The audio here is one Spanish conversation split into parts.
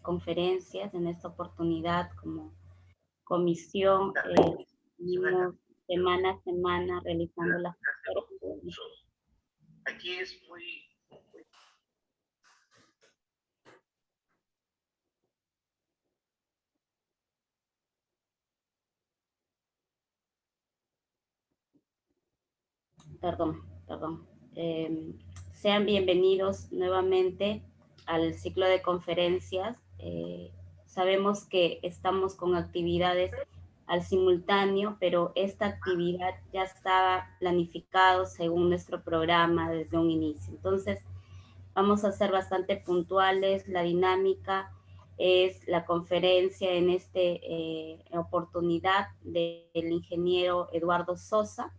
conferencias. En esta oportunidad, como comisión, seguimos semana a semana realizando las conferencias. Aquí es muy... Perdón. Sean bienvenidos nuevamente al ciclo de conferencias. Sabemos que estamos con actividades al simultáneo, pero esta actividad ya estaba planificado según nuestro programa desde un inicio. Entonces, vamos a ser bastante puntuales. La dinámica es la conferencia en esta oportunidad del ingeniero Eduardo Sosa,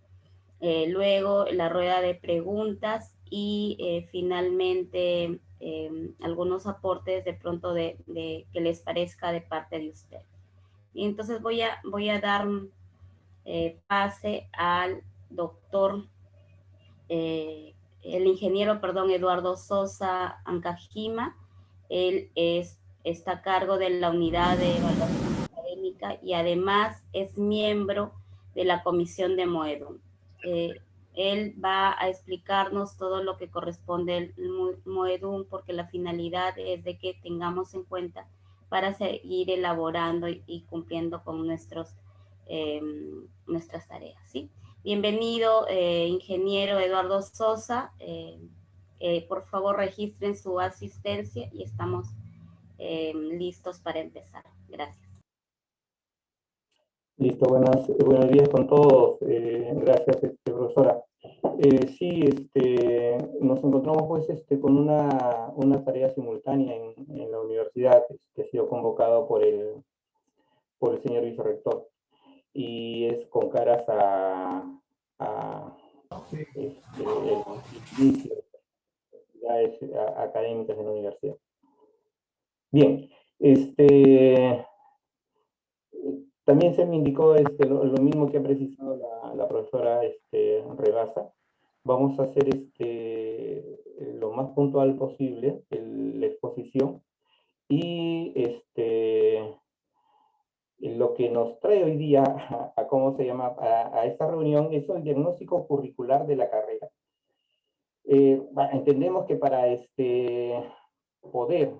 luego la rueda de preguntas y finalmente algunos aportes de pronto de que les parezca de parte de usted. Y entonces voy a dar pase al doctor, el ingeniero, Eduardo Sosa Ancajima. Él está a cargo de la unidad de evaluación académica y además es miembro de la comisión de Moedum. Él va a explicarnos todo lo que corresponde al Moedum, porque la finalidad es de que tengamos en cuenta para seguir elaborando y cumpliendo con nuestras tareas, ¿sí? Bienvenido, ingeniero Eduardo Sosa. Por favor, registren su asistencia y estamos listos para empezar. Gracias. Listo, buenos días con todos. Gracias, profesora. Sí, nos encontramos pues con una tarea simultánea en la universidad que ha sido convocado por el señor vicerrector, y es con caras el inicio de actividades académicas en la universidad. Bien, también se me indicó lo mismo que ha precisado la profesora Rebasa. Vamos a hacer lo más puntual posible la exposición, y lo que nos trae hoy día ¿cómo se llama? A esta reunión es el diagnóstico curricular de la carrera. Entendemos que para poder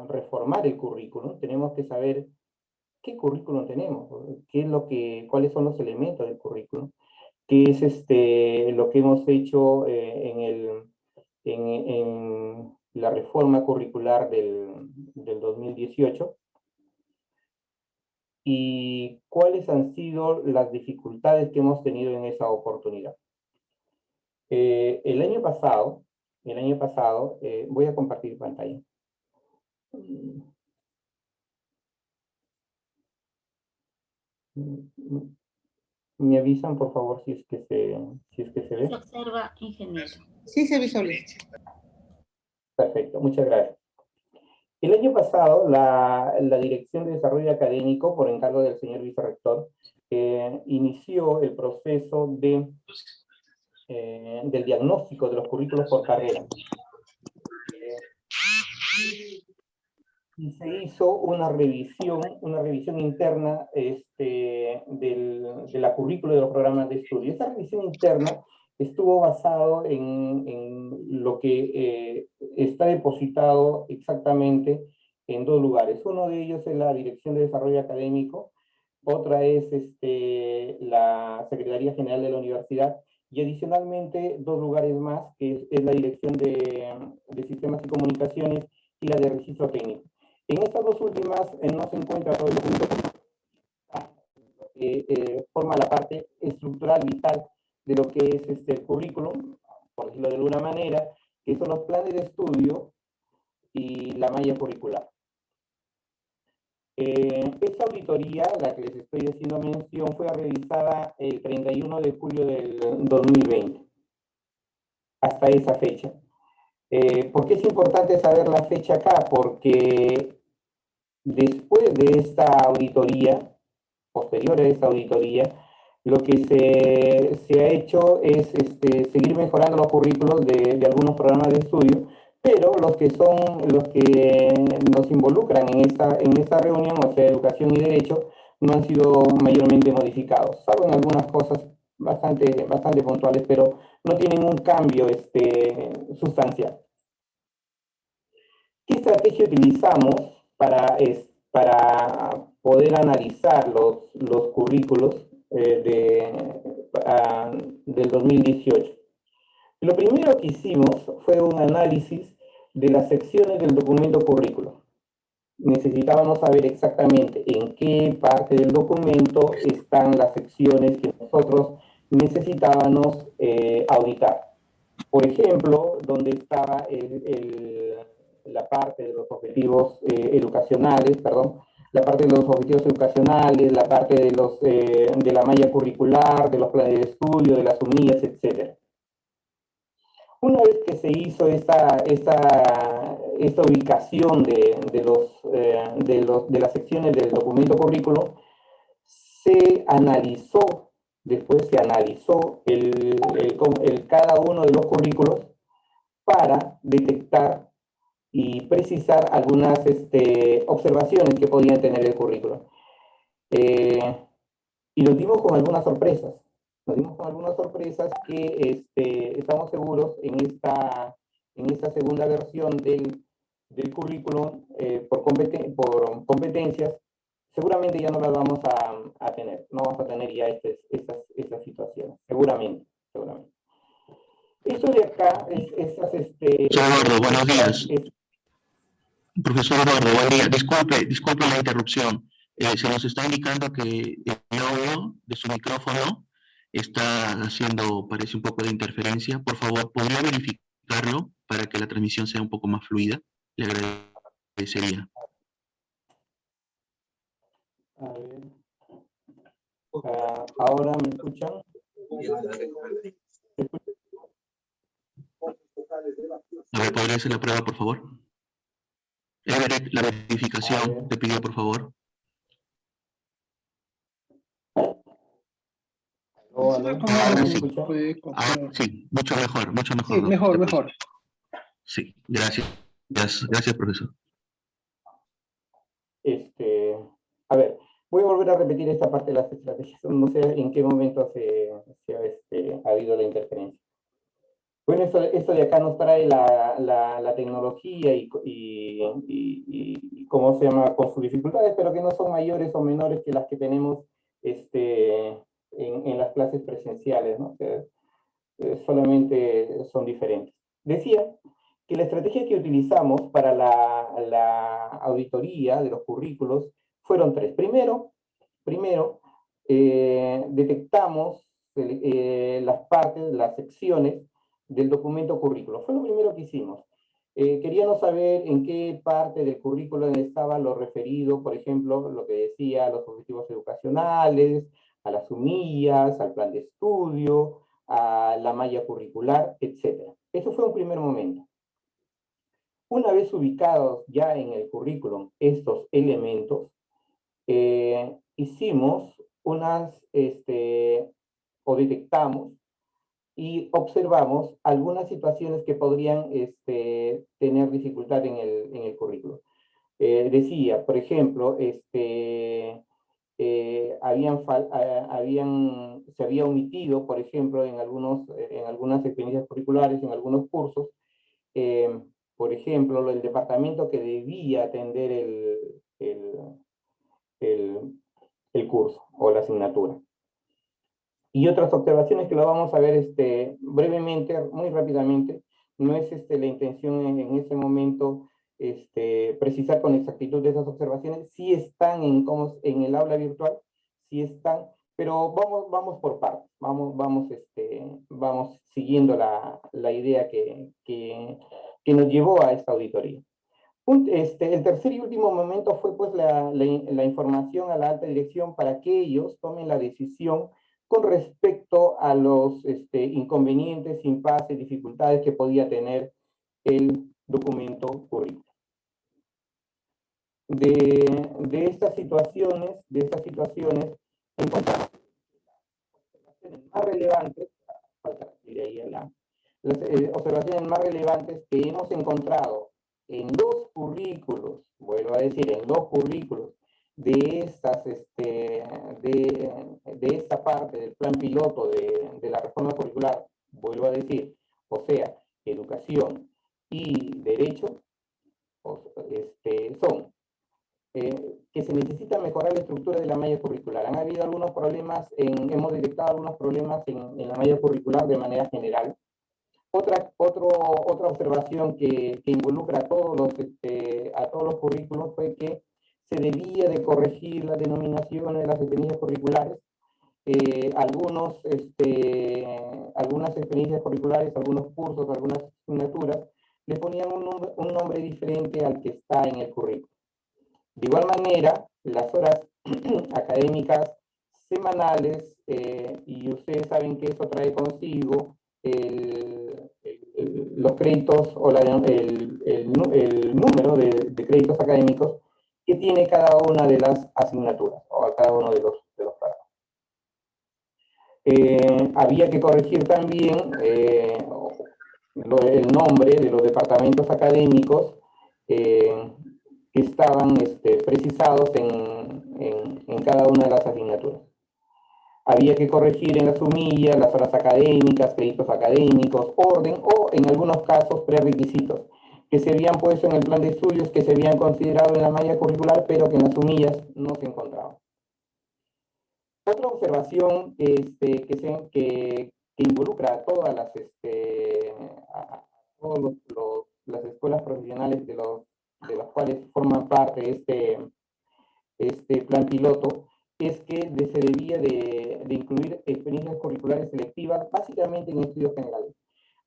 reformar el currículum tenemos que saber qué currículum tenemos, cuáles son los elementos del currículum, qué es lo que hemos hecho en la reforma curricular del 2018, y cuáles han sido las dificultades que hemos tenido en esa oportunidad. El año pasado, voy a compartir pantalla. ¿Me avisan, por favor, si es que se ve? Se observa, ingeniero. Sí, se visualiza. Perfecto, muchas gracias. El año pasado, la Dirección de Desarrollo Académico, por encargo del señor vicerrector, inició el proceso del diagnóstico de los currículos por carrera. Y se hizo una revisión interna de la currícula de los programas de estudio. Esta revisión interna estuvo basado en lo que está depositado exactamente en dos lugares. Uno de ellos es la Dirección de Desarrollo Académico, otra es la Secretaría General de la Universidad, y adicionalmente dos lugares más, que es la Dirección de Sistemas y Comunicaciones y la de Registro Técnico. En estas dos últimas no se encuentra todo el documento que forma la parte estructural vital de lo que es el currículum, por decirlo de alguna manera, que son los planes de estudio y la malla curricular. Esta auditoría, la que les estoy haciendo mención, fue realizada el 31 de julio del 2020, hasta esa fecha. ¿Por qué es importante saber la fecha acá? Porque después de esta auditoría, posterior a esta auditoría, lo que se ha hecho es seguir mejorando los currículos de algunos programas de estudio, Pero los que nos involucran en esta reunión, o sea, educación y derecho, no han sido mayormente modificados, salvo en algunas cosas bastante puntuales, pero no tienen un cambio sustancial. ¿Qué estrategia utilizamos para poder analizar los currículos del 2018? Lo primero que hicimos fue un análisis de las secciones del documento currículo. Necesitábamos saber exactamente en qué parte del documento están las secciones que nosotros necesitábamos auditar. Por ejemplo, donde estaba la parte de los objetivos educacionales, la parte de los objetivos educacionales, la parte de la malla curricular, de los planes de estudio, de las UMIAs, etc. Una vez que se hizo esta ubicación de las secciones del documento currículo, después se analizó cada uno de los currículos para detectar y precisar algunas observaciones que podían tener el currículo. Y nos dimos con algunas sorpresas. Nos dimos con algunas sorpresas que estamos seguros en esta segunda versión del currículum por competencias, seguramente ya no las vamos a tener. No vamos a tener ya estas situaciones, seguramente. Esto de acá es Eduardo, buenos días. Profesor Eduardo, buen día. Disculpe la interrupción. Se nos está indicando que el audio de su micrófono está haciendo, parece, un poco de interferencia. Por favor, ¿podría verificarlo para que la transmisión sea un poco más fluida? Le agradecería. A ver. ¿Ahora me escuchan? A ver, ¿podría hacer la prueba, por favor? La verificación, te pido, por favor. Ahora sí. Sí, mucho mejor. Sí, mejor. Sí, gracias, profesor. A ver, voy a volver a repetir esta parte de las estrategias. No sé en qué momento ha habido la interferencia. Bueno, esto de acá nos trae la tecnología y cómo se llama, con sus dificultades, pero que no son mayores o menores que las que tenemos en las clases presenciales, ¿no? Solamente son diferentes. Decía que la estrategia que utilizamos para la auditoría de los currículos fueron tres. Primero, detectamos las secciones del documento currículo. Fue lo primero que hicimos. Queríamos saber en qué parte del currículo estaba lo referido, por ejemplo, lo que decía, a los objetivos educacionales, a las UMIAs, al plan de estudio, a la malla curricular, etc. Eso fue un primer momento. Una vez ubicados ya en el currículum estos elementos, hicimos o detectamos y observamos algunas situaciones que podrían tener dificultad en el currículo. Decía, por ejemplo, se había omitido, por ejemplo, en algunas experiencias curriculares, en algunos cursos, por ejemplo, el departamento que debía atender el curso o la asignatura. Y otras observaciones que lo vamos a ver brevemente, muy rápidamente. No es la intención en este momento precisar con exactitud de esas observaciones. Sí están en el aula virtual, sí están, pero vamos por partes. Vamos siguiendo la idea que nos llevó a esta auditoría. El tercer y último momento fue pues la información a la alta dirección para que ellos tomen la decisión con respecto a los inconvenientes, impases, dificultades que podía tener el documento curricular. De estas situaciones encontramos las más relevantes, de ahí las observaciones más relevantes que hemos encontrado en dos currículos, vuelvo a decir, en dos currículos de esta parte del plan piloto de la reforma curricular, vuelvo a decir, o sea, educación y derecho, son que se necesita mejorar la estructura de la malla curricular. Han habido algunos problemas, hemos detectado algunos problemas en la malla curricular de manera general. Otra observación que involucra a todos los currículos fue que se debía de corregir las denominaciones de las experiencias curriculares. Algunas experiencias curriculares, algunos cursos, algunas asignaturas, le ponían un nombre diferente al que está en el currículo. De igual manera, las horas académicas semanales, y ustedes saben que eso trae consigo los créditos o el número de créditos académicos que tiene cada una de las asignaturas o cada uno de los programas. Había que corregir también el nombre de los departamentos académicos que estaban precisados en cada una de las asignaturas. Había que corregir en las sumillas, las horas académicas, créditos académicos, orden o, en algunos casos, prerequisitos que se habían puesto en el plan de estudios, que se habían considerado en la malla curricular, pero que en las sumillas no se encontraban. Otra observación que involucra a todas las escuelas profesionales de las cuales forman parte este plan piloto, es que se debía de incluir experiencias curriculares selectivas, básicamente en estudios generales.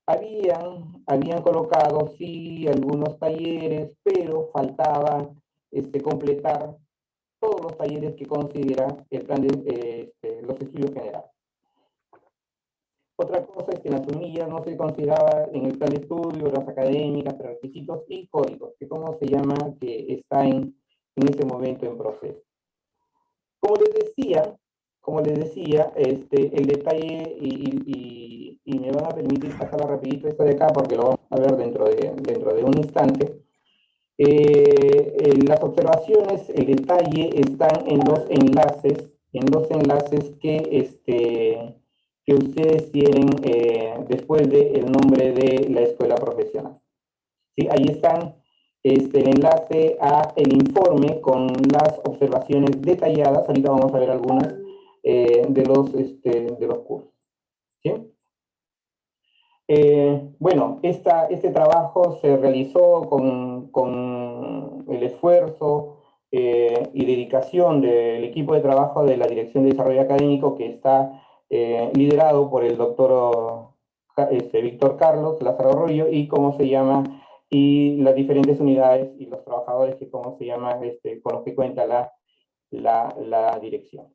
Habían colocado, sí, algunos talleres, pero faltaba completar todos los talleres que considera el plan de los estudios generales. Otra cosa es que en las sumillas no se consideraba en el plan de estudio, las académicas, requisitos y códigos, que como se llama, que está en ese momento en proceso. Como les decía, el detalle, y me van a permitir pasarlo rapidito esto de acá porque lo vamos a ver dentro de un instante. Las observaciones, el detalle están en los enlaces que ustedes tienen después del nombre de la escuela profesional. ¿Sí? Ahí están el enlace a el informe con las observaciones detalladas. Ahorita vamos a ver algunas de los cursos. ¿Sí? Bueno, este trabajo se realizó con el esfuerzo y dedicación del equipo de trabajo de la Dirección de Desarrollo Académico, que está liderado por el doctor Víctor Carlos Lázaro Arroyo, y las diferentes unidades y los trabajadores que, con los que cuenta la dirección.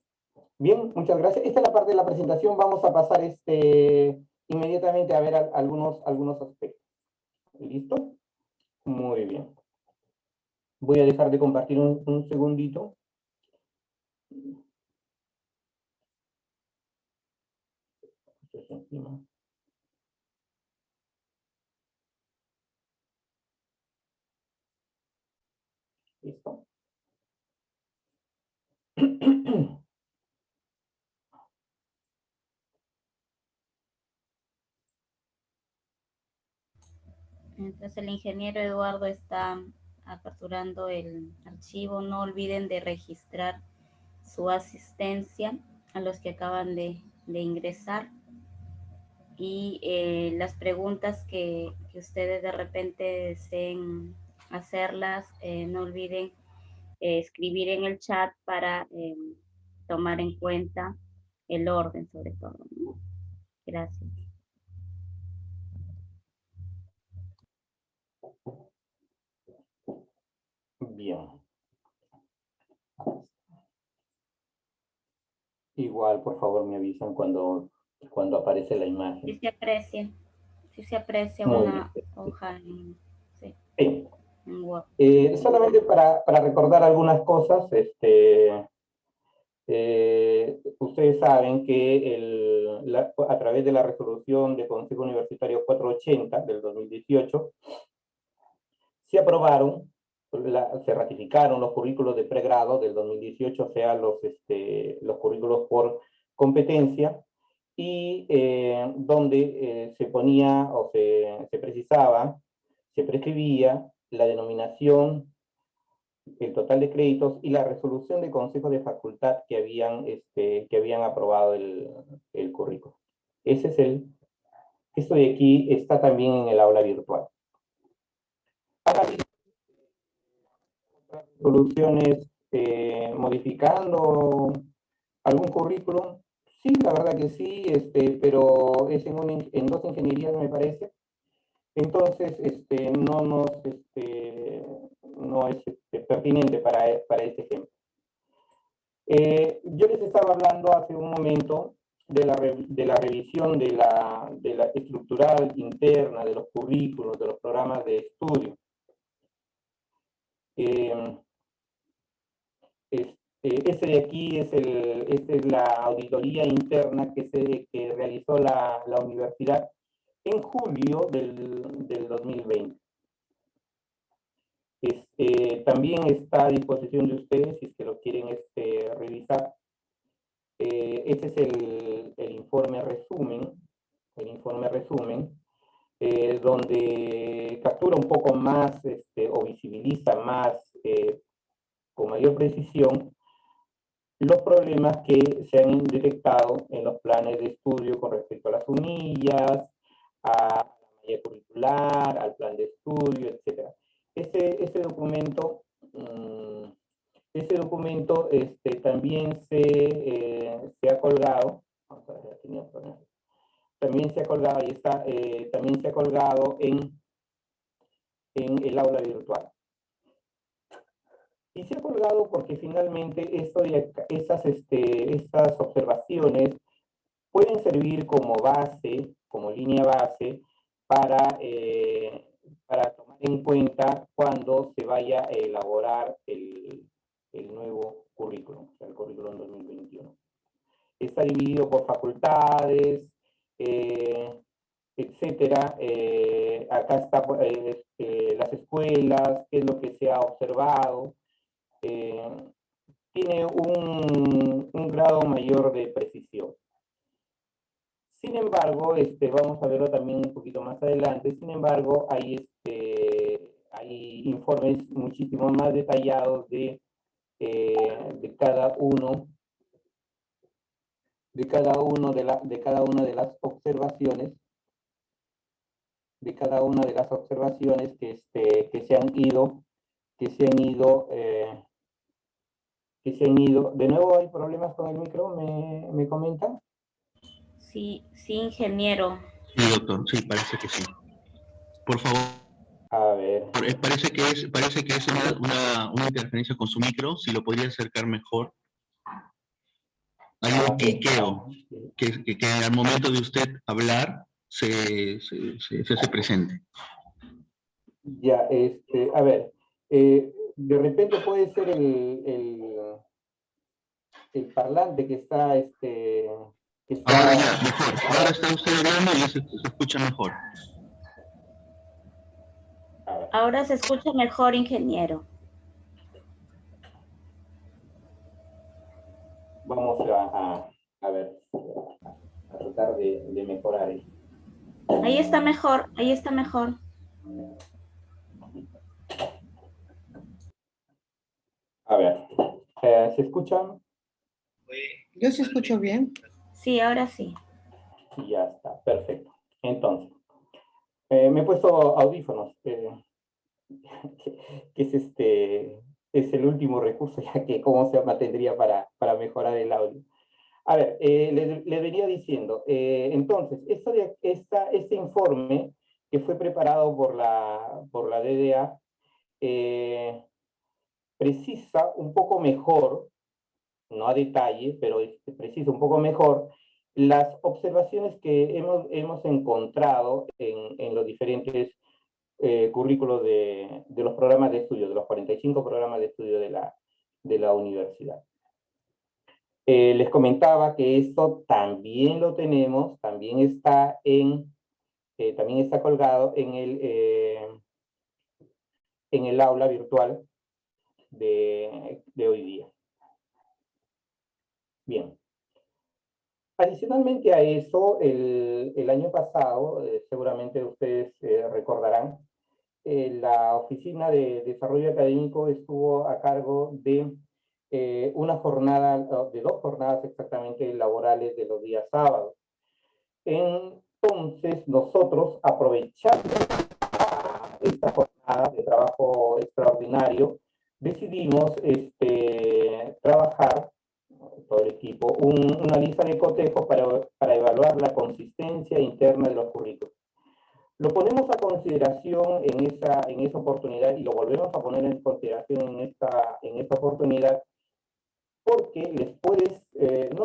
Bien, muchas gracias. Esta es la parte de la presentación. Vamos a pasar inmediatamente a ver algunos aspectos. ¿Listo? Muy bien. Voy a dejar de compartir un segundito. ¿Listo? Entonces el ingeniero Eduardo está aperturando el archivo. No olviden de registrar su asistencia a los que acaban de ingresar. Y las preguntas que ustedes de repente deseen hacerlas, no olviden escribir en el chat para tomar en cuenta el orden sobre todo, ¿no? Gracias. Bien. Igual, por favor, me avisan cuando aparece la imagen. Sí se aprecia una hoja en, sí, en Word. Solamente para recordar algunas cosas, Ustedes saben que a través de la resolución del Consejo Universitario 480 del 2018, se aprobaron, se ratificaron los currículos de pregrado del 2018, o sea, los currículos por competencia, y donde se ponía o se precisaba, se prescribía la denominación, el total de créditos y la resolución de consejos de facultad que habían aprobado el currículo. Esto de aquí está también en el aula virtual. Soluciones modificando algún currículum. Sí, la verdad que sí, pero es en dos ingenierías, me parece. Entonces, no es pertinente para este ejemplo. Yo les estaba hablando hace un momento de la revisión de la estructural interna de los currículos, de los programas de estudio. Ese de aquí esta es la auditoría interna que realizó la universidad en julio del 2020. También está a disposición de ustedes si es que lo quieren revisar. Este es el informe resumen, donde captura un poco más o visibiliza más con mayor precisión los problemas que se han detectado en los planes de estudio con respecto a las unillas, a la malla curricular, al plan de estudio, etc. Ese documento también se ha colgado, vamos a ver, también se ha colgado y también se ha colgado en el aula virtual. Y se ha colgado porque finalmente estas observaciones pueden servir como base, como línea base, para tomar en cuenta cuando se vaya a elaborar el nuevo currículum, o sea, el currículum 2021. Está dividido por facultades, etcétera. Acá está las escuelas, qué es lo que se ha observado. Tiene un grado mayor de precisión. Sin embargo, vamos a verlo también un poquito más adelante, sin embargo, hay informes muchísimo más detallados de cada una de las observaciones, que se han ido. De nuevo hay problemas con el micro, ¿me comentan? Sí, ingeniero. Sí, doctor, sí, parece que sí. Por favor. A ver. Parece que es una interferencia con su micro, si lo podría acercar mejor. Hay un cliqueo que al momento de usted hablar se hace presente. Ya, a ver, de repente puede ser el parlante que está, Ahora ya, mejor. Ahora está usted hablando y se escucha mejor. Ahora se escucha mejor, ingeniero. Vamos a ver, a tratar de mejorar esto. Ahí está mejor, ahí está mejor. A ver, ¿se escuchan? Yo sí escucho bien. Sí, ahora sí. Ya está, perfecto. Entonces, me he puesto audífonos, que es el último recurso, ya que cómo se mantendría para mejorar el audio. A ver, le venía diciendo, entonces, este informe que fue preparado por la DDA precisa un poco mejor, no a detalle, pero precisa un poco mejor las observaciones que hemos encontrado en los diferentes currículos de los programas de estudio, de los 45 programas de estudio de la universidad. Les comentaba que esto también lo tenemos, también está colgado en el aula virtual de hoy día. Bien. Adicionalmente a eso, el año pasado, seguramente ustedes recordarán, la Oficina de Desarrollo Académico estuvo a cargo de una jornada, de 2 jornadas exactamente laborales de los días sábados. Entonces, nosotros aprovechando esta jornada de trabajo extraordinario, decidimos trabajar, todo el equipo, una lista de cotejos para evaluar la consistencia interna de los currículos. Lo ponemos a consideración en esa oportunidad y lo volvemos a poner en consideración en esta oportunidad porque no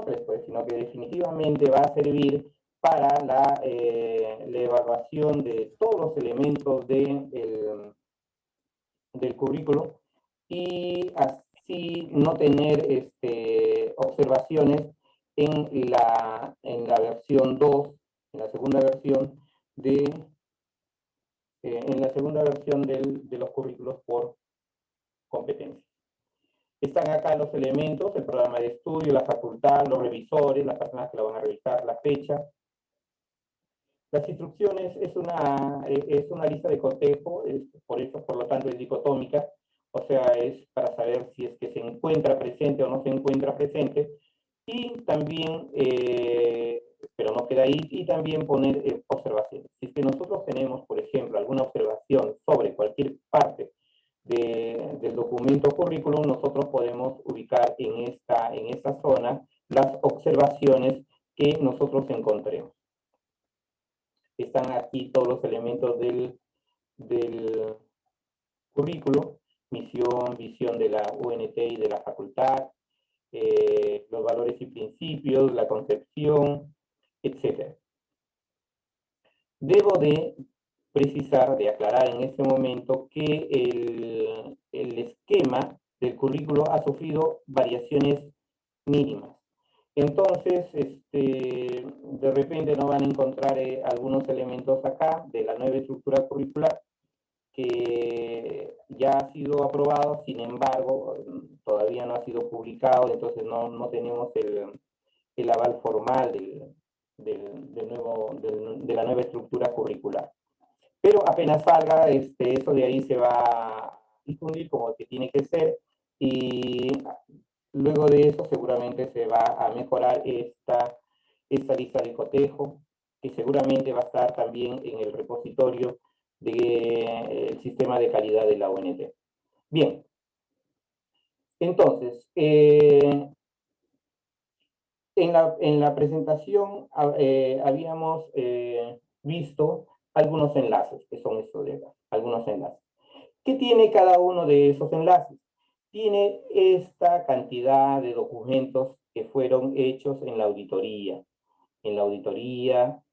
que les puede, sino que definitivamente va a servir para la evaluación de todos los elementos del currículo y así no tener observaciones en la versión 2, en la segunda versión de los currículos por competencia. Están acá los elementos, el programa de estudio, la facultad, los revisores, las personas que lo van a revisar, la fecha. Las instrucciones es una lista de cotejo, por lo tanto es dicotómica, o sea, es para saber si es que se encuentra presente o no se encuentra presente, y también, pero no queda ahí, y también poner observaciones. Si es que nosotros tenemos, por ejemplo, alguna observación sobre cualquier parte del documento currículum, nosotros podemos ubicar en esta zona las observaciones que nosotros encontremos. Están aquí todos los elementos del currículo, misión, visión de la UNT y de la facultad, los valores y principios, la concepción, etc. Debo de precisar, de aclarar en este momento que el esquema del currículo ha sufrido variaciones mínimas. Entonces, de repente no van a encontrar algunos elementos acá de la nueva estructura curricular que ya ha sido aprobado, sin embargo, todavía no ha sido publicado, entonces no tenemos el aval formal de la nueva estructura curricular. Pero apenas salga, eso de ahí se va a difundir como que tiene que ser, y luego de eso seguramente se va a mejorar esta lista de cotejo, que seguramente va a estar también en el repositorio del sistema de calidad de la ONT. Bien, entonces, en la presentación habíamos visto algunos enlaces, que son estos de acá, algunos enlaces. ¿Qué tiene cada uno de esos enlaces? Tiene esta cantidad de documentos que fueron hechos en la auditoría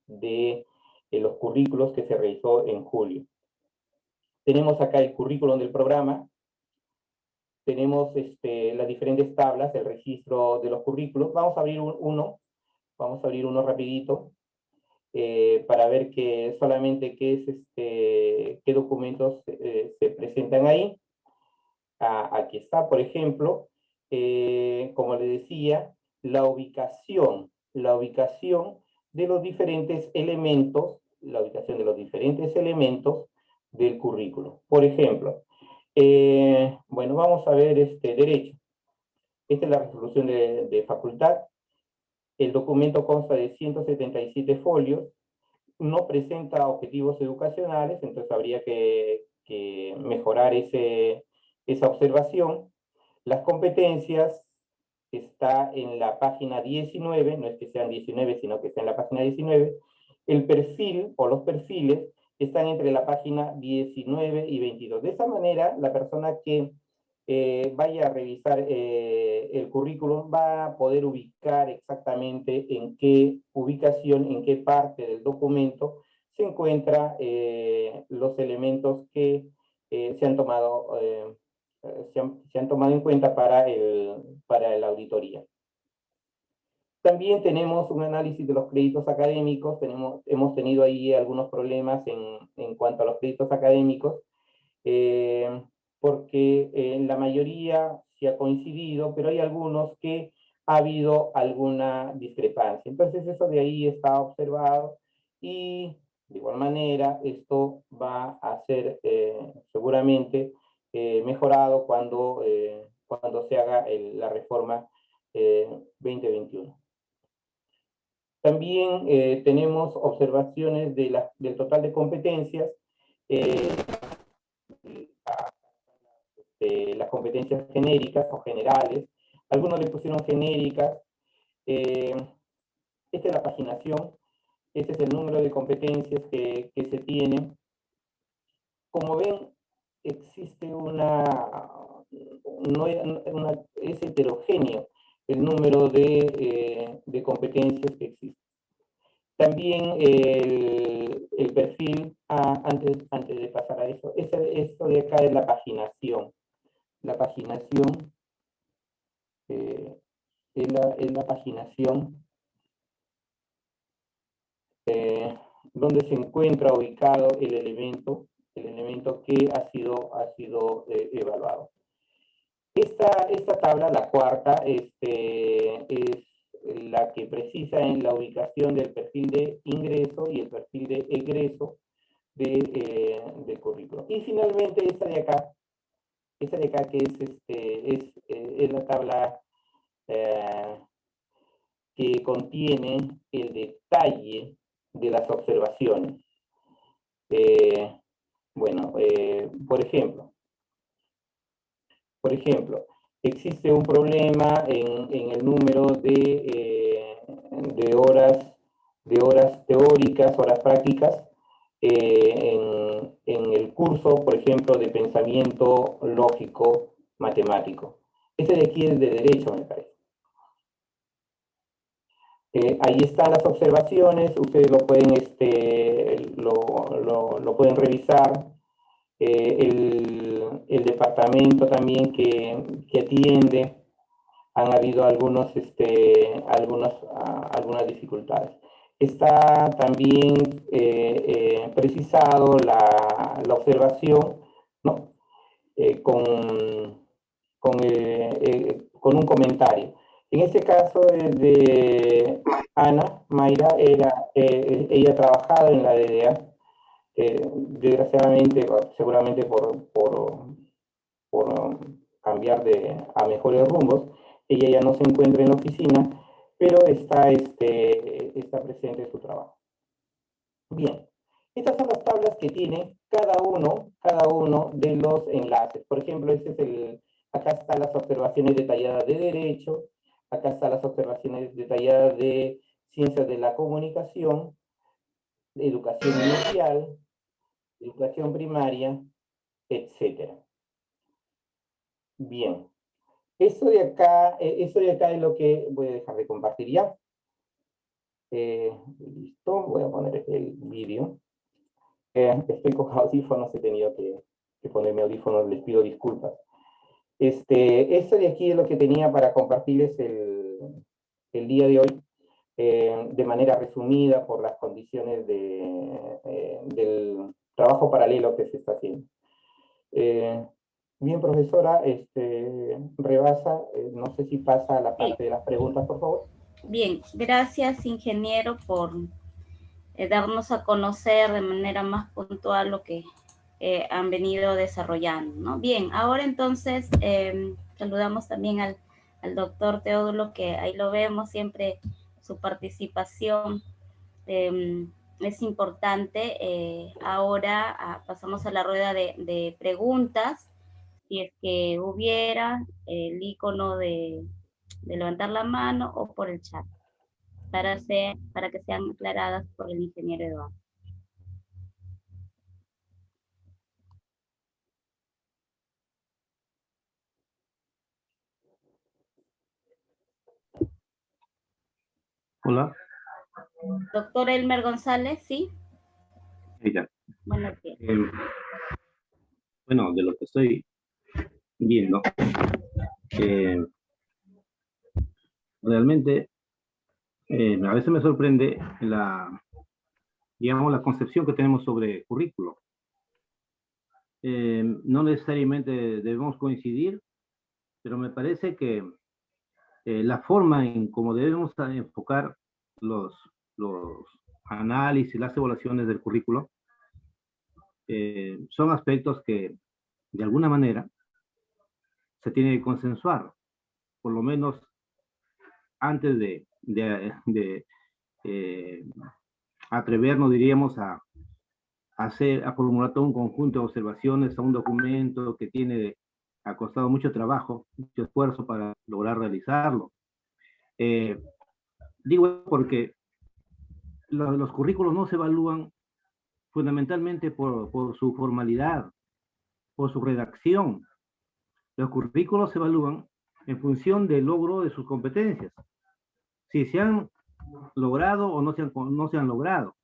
de los currículos que se realizó en julio. Tenemos acá el currículum del programa, tenemos las diferentes tablas, el registro de los currículos. Vamos a abrir uno rapidito para ver solamente qué documentos se presentan ahí. Aquí está, por ejemplo, como le decía, la ubicación de los diferentes elementos, del currículo. Por ejemplo, bueno, vamos a ver derecho. Esta es la resolución de facultad. El documento consta de 177 folios, no presenta objetivos educacionales, entonces habría que mejorar esa observación. Las competencias está en la página 19, no es que sean 19, sino que está en la página 19. El perfil o los perfiles están entre la página 19 y 22. De esa manera, la persona que vaya a revisar el currículum va a poder ubicar exactamente en qué ubicación, en qué parte del documento se encuentran los elementos que se han tomado en cuenta para la auditoría. También tenemos un análisis de los créditos académicos. Hemos tenido ahí algunos problemas en cuanto a los créditos académicos, porque en la mayoría sí ha coincidido, pero hay algunos que ha habido alguna discrepancia. Entonces eso de ahí está observado, y de igual manera esto va a ser seguramente mejorado cuando se haga la reforma 2021. También tenemos observaciones del total de competencias, las competencias genéricas o generales. Algunos le pusieron genéricas. Esta es la paginación. Este es el número de competencias que se tiene. Como ven, existe es heterogéneo el número de competencias que existen. También el perfil, antes de pasar a eso, esto de acá es la paginación. La paginación es la paginación donde se encuentra ubicado el elemento que ha sido evaluado. Esta tabla, la cuarta, es la que precisa en la ubicación del perfil de ingreso y el perfil de egreso del currículo. Y finalmente esta de acá que es la tabla que contiene el detalle de las observaciones. Por ejemplo, existe un problema en el número de horas teóricas, horas prácticas, en el curso, por ejemplo, de pensamiento lógico matemático. Este de aquí es de derecho, me parece. Ahí están las observaciones, ustedes lo pueden, lo pueden revisar. El departamento también que atiende, han habido algunas dificultades. Está también precisado la observación, ¿no? Con un comentario. En este caso de Ana Mayra, ella ha trabajado en la DDA. Desgraciadamente, seguramente por cambiar a mejores rumbos, ella ya no se encuentra en la oficina, pero está presente en su trabajo. Bien, estas son las tablas que tiene cada uno de los enlaces. Por ejemplo, acá están las observaciones detalladas de derecho, acá están las observaciones detalladas de ciencias de la comunicación, de educación inicial, educación primaria, etc. Bien, eso de acá es lo que voy a dejar de compartir ya. Listo, voy a poner el vídeo. Estoy con audífonos, he tenido que ponerme audífonos, les pido disculpas. Esto de aquí es lo que tenía para compartirles el día de hoy, de manera resumida por las condiciones del trabajo paralelo que se está haciendo. Bien, profesora, rebasa, no sé si pasa a la parte de las preguntas, por favor. Bien, gracias, ingeniero, por darnos a conocer de manera más puntual lo que han venido desarrollando, ¿no? Bien, ahora entonces saludamos también al doctor Teodulo, que ahí lo vemos siempre, su participación es importante. Ahora pasamos a la rueda de preguntas. Si es que hubiera el icono de levantar la mano o por el chat, para que sean aclaradas por el ingeniero Eduardo. Hola. Doctor Elmer González, ¿sí? Ya. Buenos días. Bueno, de lo que estoy viendo, realmente A veces me sorprende digamos, la concepción que tenemos sobre currículo. No necesariamente debemos coincidir, pero me parece que la forma en cómo debemos enfocar los análisis, las evaluaciones del currículo, son aspectos que, de alguna manera, se tiene que consensuar, por lo menos antes de atrevernos, diríamos, a formular todo un conjunto de observaciones a un documento que ha costado mucho trabajo, mucho esfuerzo para lograr realizarlo. Digo porque los currículos no se evalúan fundamentalmente por su formalidad, por su redacción. Los currículos se evalúan en función del logro de sus competencias. Si se han logrado o no se han logrado.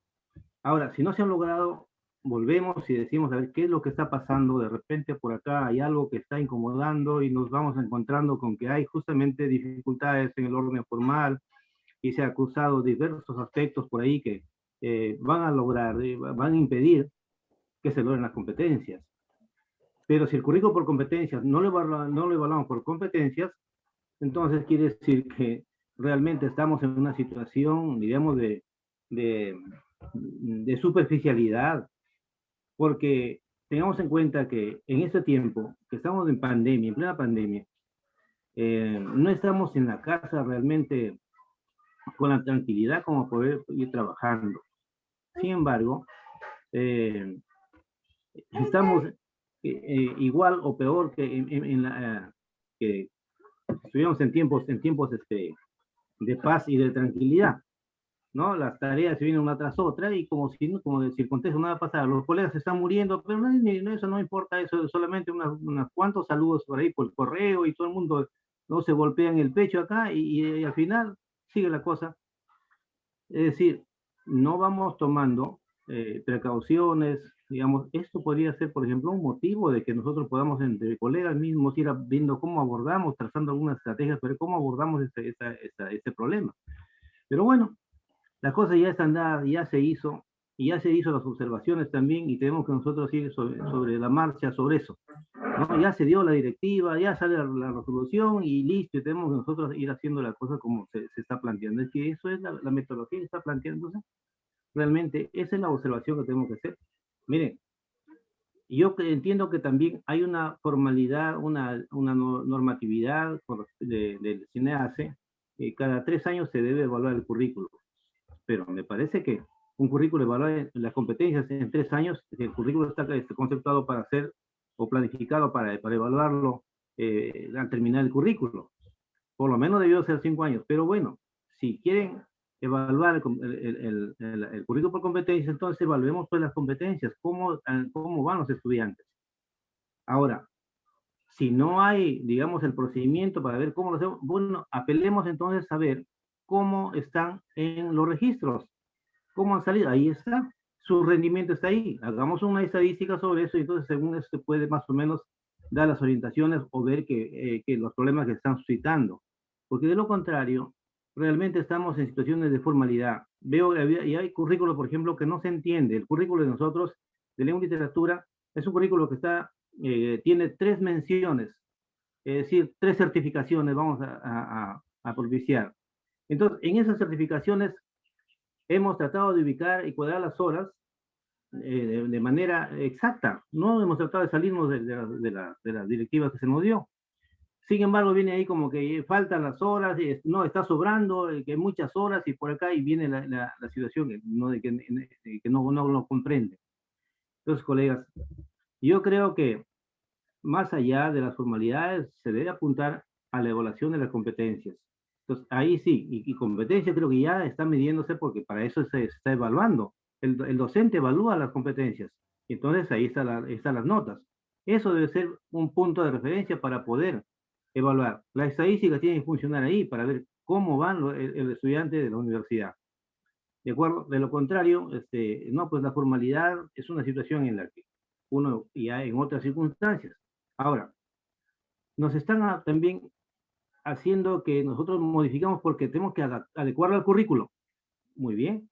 Ahora, si no se han logrado, volvemos y decimos a ver qué es lo que está pasando. De repente por acá hay algo que está incomodando y nos vamos encontrando con que hay justamente dificultades en el orden formal y se ha acusado diversos aspectos por ahí que van a impedir que se logren las competencias. Pero si el currículo por competencias no lo evaluamos por competencias, entonces quiere decir que realmente estamos en una situación, digamos, de superficialidad, porque tengamos en cuenta que en este tiempo, que estamos en pandemia, en plena pandemia, no estamos en la casa realmente con la tranquilidad como poder ir trabajando. Sin embargo, estamos igual o peor que que estuvimos en tiempos de paz y de tranquilidad, ¿no? Las tareas se vienen una tras otra y como si el contexto nada pasara, los colegas se están muriendo, pero eso no importa, eso es solamente unos cuantos saludos por ahí por el correo y todo el mundo no se golpea en el pecho acá y al final sigue la cosa. Es decir, no vamos tomando precauciones, digamos, esto podría ser, por ejemplo, un motivo de que nosotros podamos entre colegas mismos ir viendo cómo abordamos, trazando algunas estrategias, pero cómo abordamos este problema. Pero bueno, la cosa ya está andada, ya se hizo, y ya se hizo las observaciones también, y tenemos que nosotros ir sobre la marcha sobre eso, ¿no? Ya se dio la directiva, ya sale la resolución, y listo, y tenemos que nosotros ir haciendo la cosa como se está planteando. Es que eso es la metodología que está planteando. Realmente, esa es la observación que tenemos que hacer. Miren, yo entiendo que también hay una formalidad, una normatividad del CNEACE, cada 3 años se debe evaluar el currículo. Pero me parece que un currículo evalúa las competencias en 3 años, el currículo está conceptuado para hacer o planificado para evaluarlo al terminar el currículo. Por lo menos debió ser 5 años. Pero bueno, si quieren evaluar el currículo por competencias, entonces evaluemos pues las competencias, cómo van los estudiantes. Ahora, si no hay, digamos, el procedimiento para ver cómo lo hacemos, bueno, apelemos entonces a ver cómo están en los registros, cómo han salido, ahí está, su rendimiento está ahí, hagamos una estadística sobre eso y entonces según eso se puede más o menos dar las orientaciones o ver que los problemas que están suscitando, porque de lo contrario, realmente estamos en situaciones de formalidad. Veo que y hay currículos, por ejemplo, que no se entiende, el currículo de nosotros, de lengua y literatura, es un currículo que tiene 3 menciones, es decir, 3 certificaciones vamos a propiciar. Entonces, en esas certificaciones hemos tratado de ubicar y cuadrar las horas de manera exacta. No hemos tratado de salirnos de las directivas que se nos dio. Sin embargo, viene ahí como que faltan las horas, no, está sobrando, que hay muchas horas y por acá y viene la situación que no lo comprende. Entonces, colegas, yo creo que más allá de las formalidades se debe apuntar a la evaluación de las competencias. Entonces, ahí sí, y competencia creo que ya está midiéndose porque para eso se está evaluando. El docente evalúa las competencias, y entonces ahí están las notas. Eso debe ser un punto de referencia para poder evaluar. La estadística tiene que funcionar ahí para ver cómo van el estudiante de la universidad. ¿De acuerdo? De lo contrario, no, pues la formalidad es una situación en la que uno ya en otras circunstancias. Ahora, nos están también haciendo que nosotros modificamos porque tenemos que adecuarlo al currículo. Muy bien.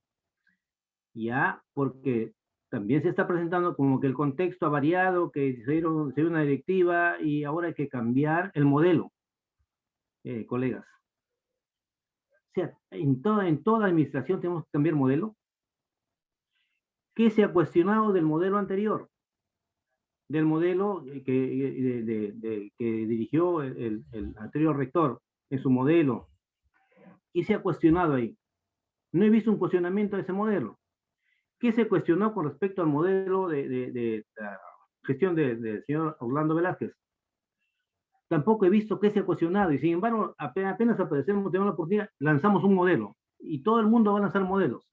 Ya, porque también se está presentando como que el contexto ha variado, que se dio una directiva y ahora hay que cambiar el modelo, colegas. O sea, en toda administración tenemos que cambiar modelo. ¿Qué se ha cuestionado del modelo anterior? Del modelo que dirigió el anterior rector en su modelo. ¿Qué se ha cuestionado ahí? No he visto un cuestionamiento de ese modelo. ¿Qué se cuestionó con respecto al modelo de la gestión del señor Orlando Velázquez? Tampoco he visto qué se ha cuestionado y sin embargo apenas aparecemos, tenemos la oportunidad, lanzamos un modelo y todo el mundo va a lanzar modelos.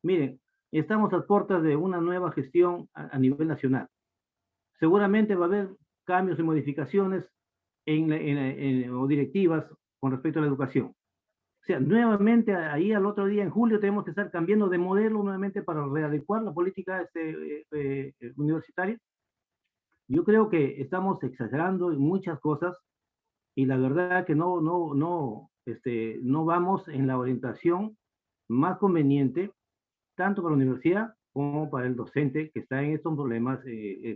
Miren, estamos a puertas de una nueva gestión a nivel nacional. Seguramente va a haber cambios y modificaciones o directivas con respecto a la educación. O sea, nuevamente ahí al otro día, en julio, tenemos que estar cambiando de modelo nuevamente para readecuar la política universitaria. Yo creo que estamos exagerando en muchas cosas y la verdad que no vamos en la orientación más conveniente, tanto para la universidad como para el docente que está en estos problemas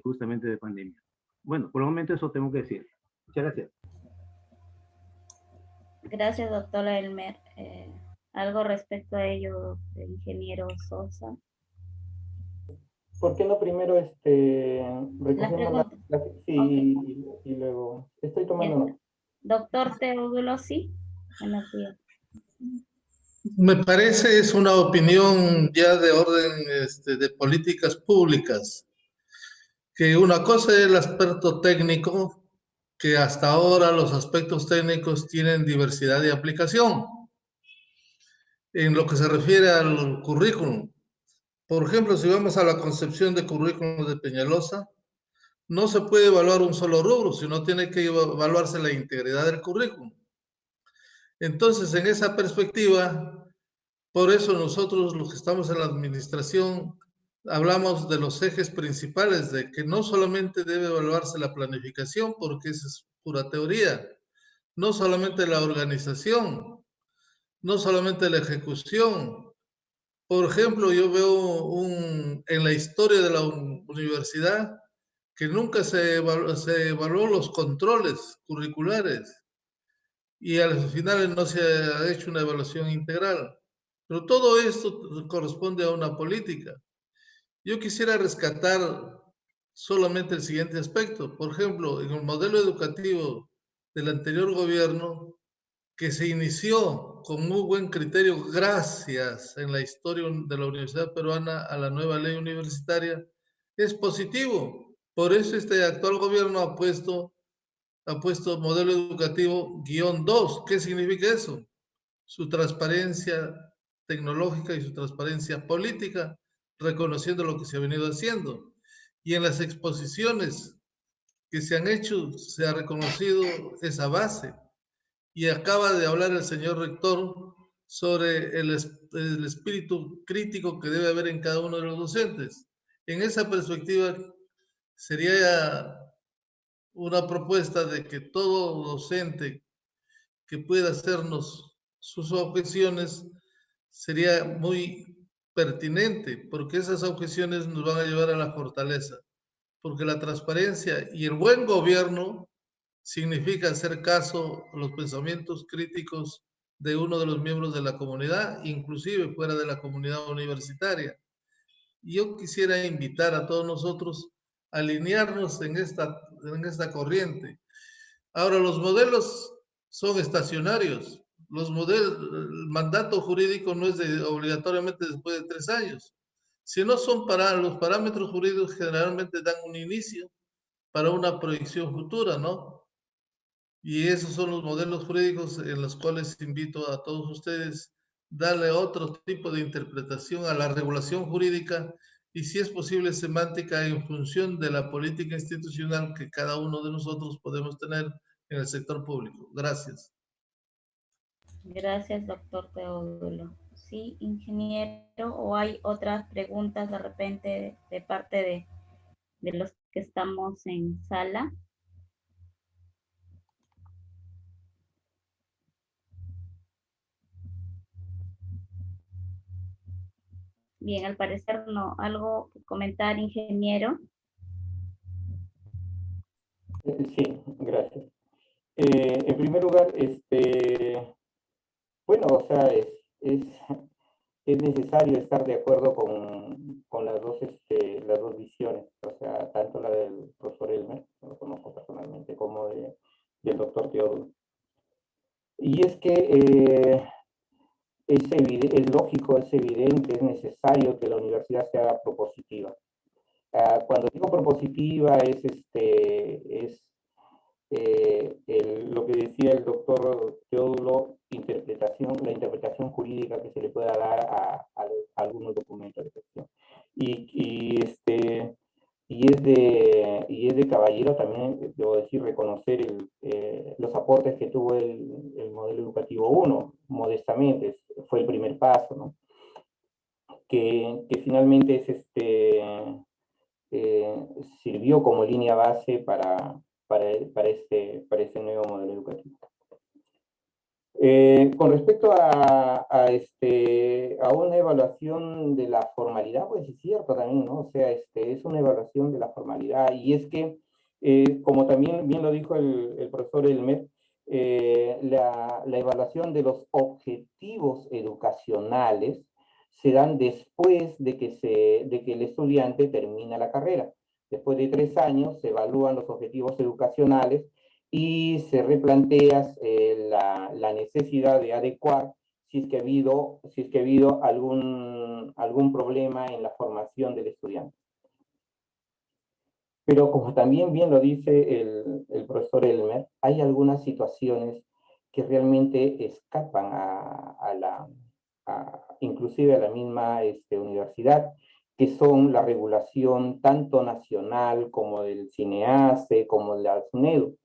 justamente de pandemia. Bueno, por el momento eso tengo que decir. Muchas gracias. Gracias, doctor Elmer. Algo respecto a ello, el ingeniero Sosa. ¿Por qué no primero recogemos sí, okay. y luego estoy tomando nota. Doctor Teodulo, sí. Buenos días. Me parece es una opinión ya de orden de políticas públicas, que una cosa es el aspecto técnico, que hasta ahora los aspectos técnicos tienen diversidad de aplicación en lo que se refiere al currículum. Por ejemplo, si vamos a la concepción de currículum de Peñalosa, no se puede evaluar un solo rubro, sino tiene que evaluarse la integridad del currículum. Entonces, en esa perspectiva, por eso nosotros los que estamos en la administración hablamos de los ejes principales, de que no solamente debe evaluarse la planificación, porque esa es pura teoría, no solamente la organización, no solamente la ejecución. Por ejemplo, yo veo en la historia de la universidad que nunca se evaluó los controles curriculares y al final no se ha hecho una evaluación integral. Pero todo esto corresponde a una política. Yo quisiera rescatar solamente el siguiente aspecto. Por ejemplo, en el modelo educativo del anterior gobierno, que se inició con muy buen criterio gracias en la historia de la Universidad Peruana a la nueva ley universitaria, es positivo. Por eso este actual gobierno ha puesto modelo educativo _2. ¿Qué significa eso? Su transparencia tecnológica y su transparencia política, reconociendo lo que se ha venido haciendo. Y en las exposiciones que se han hecho, se ha reconocido esa base. Y acaba de hablar el señor rector sobre el espíritu crítico que debe haber en cada uno de los docentes. En esa perspectiva, sería una propuesta de que todo docente que pueda hacernos sus objeciones sería muy pertinente, porque esas objeciones nos van a llevar a la fortaleza, porque la transparencia y el buen gobierno significa hacer caso a los pensamientos críticos de uno de los miembros de la comunidad, inclusive fuera de la comunidad universitaria. Y yo quisiera invitar a todos nosotros a alinearnos en esta corriente. Ahora, los modelos son estacionarios. El mandato jurídico no es obligatoriamente después de 3 años. Si no son los parámetros jurídicos generalmente dan un inicio para una proyección futura, ¿no? Y esos son los modelos jurídicos en los cuales invito a todos ustedes darle otro tipo de interpretación a la regulación jurídica y, si es posible, semántica en función de la política institucional que cada uno de nosotros podemos tener en el sector público. Gracias. Gracias, doctor Teodulo. Sí, ingeniero, o hay otras preguntas de repente de parte de los que estamos en sala. Bien, al parecer no. ¿Algo que comentar, ingeniero? Sí, gracias. En primer lugar, bueno, o sea, es necesario estar de acuerdo con las dos visiones, o sea, tanto la del profesor Elmer, que lo conozco personalmente, como del doctor Teodulo. Y es que es lógico, es evidente, es necesario que la universidad sea propositiva. Cuando digo propositiva es lo que decía el doctor Teodulo, la interpretación jurídica que se le pueda dar a algunos documentos de gestión. Y es de caballero también, debo decir, reconocer los aportes que tuvo el modelo educativo 1, modestamente, fue el primer paso, ¿no? Que finalmente sirvió como línea base para este nuevo modelo educativo. Con respecto a una evaluación de la formalidad, pues es cierto también, ¿no? O sea, es una evaluación de la formalidad, y es que, como también bien lo dijo el profesor Elmer, la evaluación de los objetivos educacionales se dan después de que el estudiante termina la carrera. Después de 3 años se evalúan los objetivos educacionales y se replantea la necesidad de adecuar si es que ha habido algún problema en la formación del estudiante. Pero como también bien lo dice el profesor Elmer, hay algunas situaciones que realmente escapan inclusive a la misma universidad, que son la regulación tanto nacional como del CINEACE, como de la SUNEDU.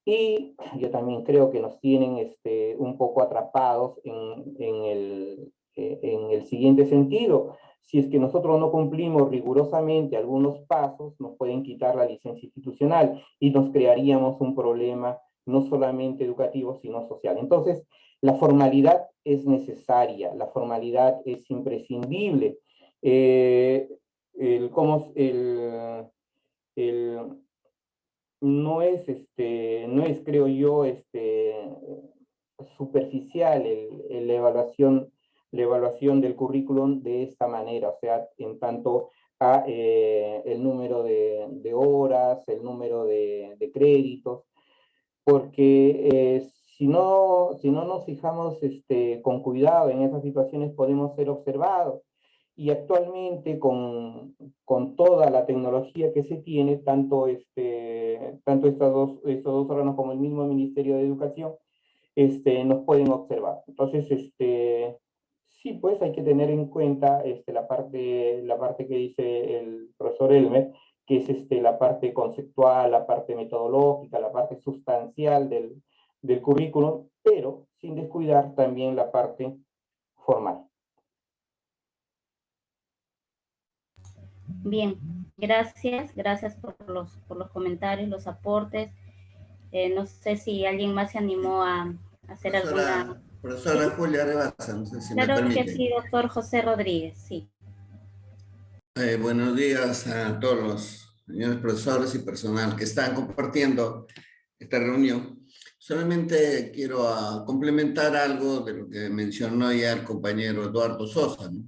Y yo también creo que nos tienen un poco atrapados en el siguiente sentido. Si es que nosotros no cumplimos rigurosamente algunos pasos, nos pueden quitar la licencia institucional y nos crearíamos un problema no solamente educativo, sino social. Entonces, la formalidad es necesaria, la formalidad es imprescindible. No es, creo yo, superficial la evaluación del currículum de esta manera, o sea, en tanto a el número de horas, el número de créditos, porque si no nos fijamos con cuidado en esas situaciones, podemos ser observados. Y actualmente con toda la tecnología que se tiene, tanto estos dos órganos como el mismo Ministerio de Educación, nos pueden observar. Entonces, sí, pues hay que tener en cuenta la parte que dice el profesor Elmer, que es la parte conceptual, la parte metodológica, la parte sustancial del currículum, pero sin descuidar también la parte formal. Bien, gracias por los comentarios, los aportes. No sé si alguien más se animó a hacer alguna... Profesora ¿Sí? Julia Rebasa, no sé si Claro me permite. que sí, doctor José Rodríguez, sí. Buenos días a todos los señores profesores y personal que están compartiendo esta reunión. Solamente quiero complementar algo de lo que mencionó ya el compañero Eduardo Sosa, ¿no?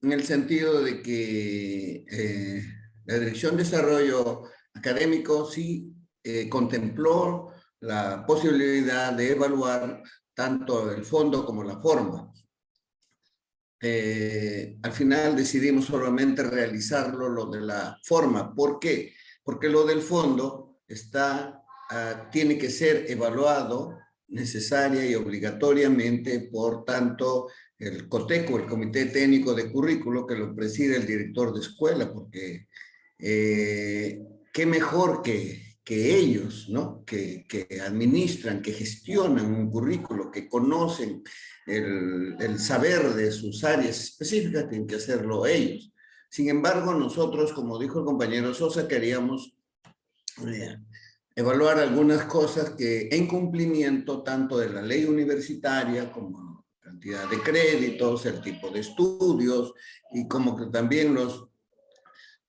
En el sentido de que la Dirección de Desarrollo Académico sí contempló la posibilidad de evaluar tanto el fondo como la forma. Al final decidimos solamente realizarlo lo de la forma. ¿Por qué? Porque lo del fondo tiene que ser evaluado necesaria y obligatoriamente por tanto el COTECO, el Comité Técnico de Currículo, que lo preside el director de escuela, porque qué mejor que ellos, ¿no? Que administran, que gestionan un currículo, que conocen el saber de sus áreas específicas, tienen que hacerlo ellos. Sin embargo, nosotros, como dijo el compañero Sosa, queríamos evaluar algunas cosas que en cumplimiento tanto de la ley universitaria como cantidad de créditos, el tipo de estudios y como que también los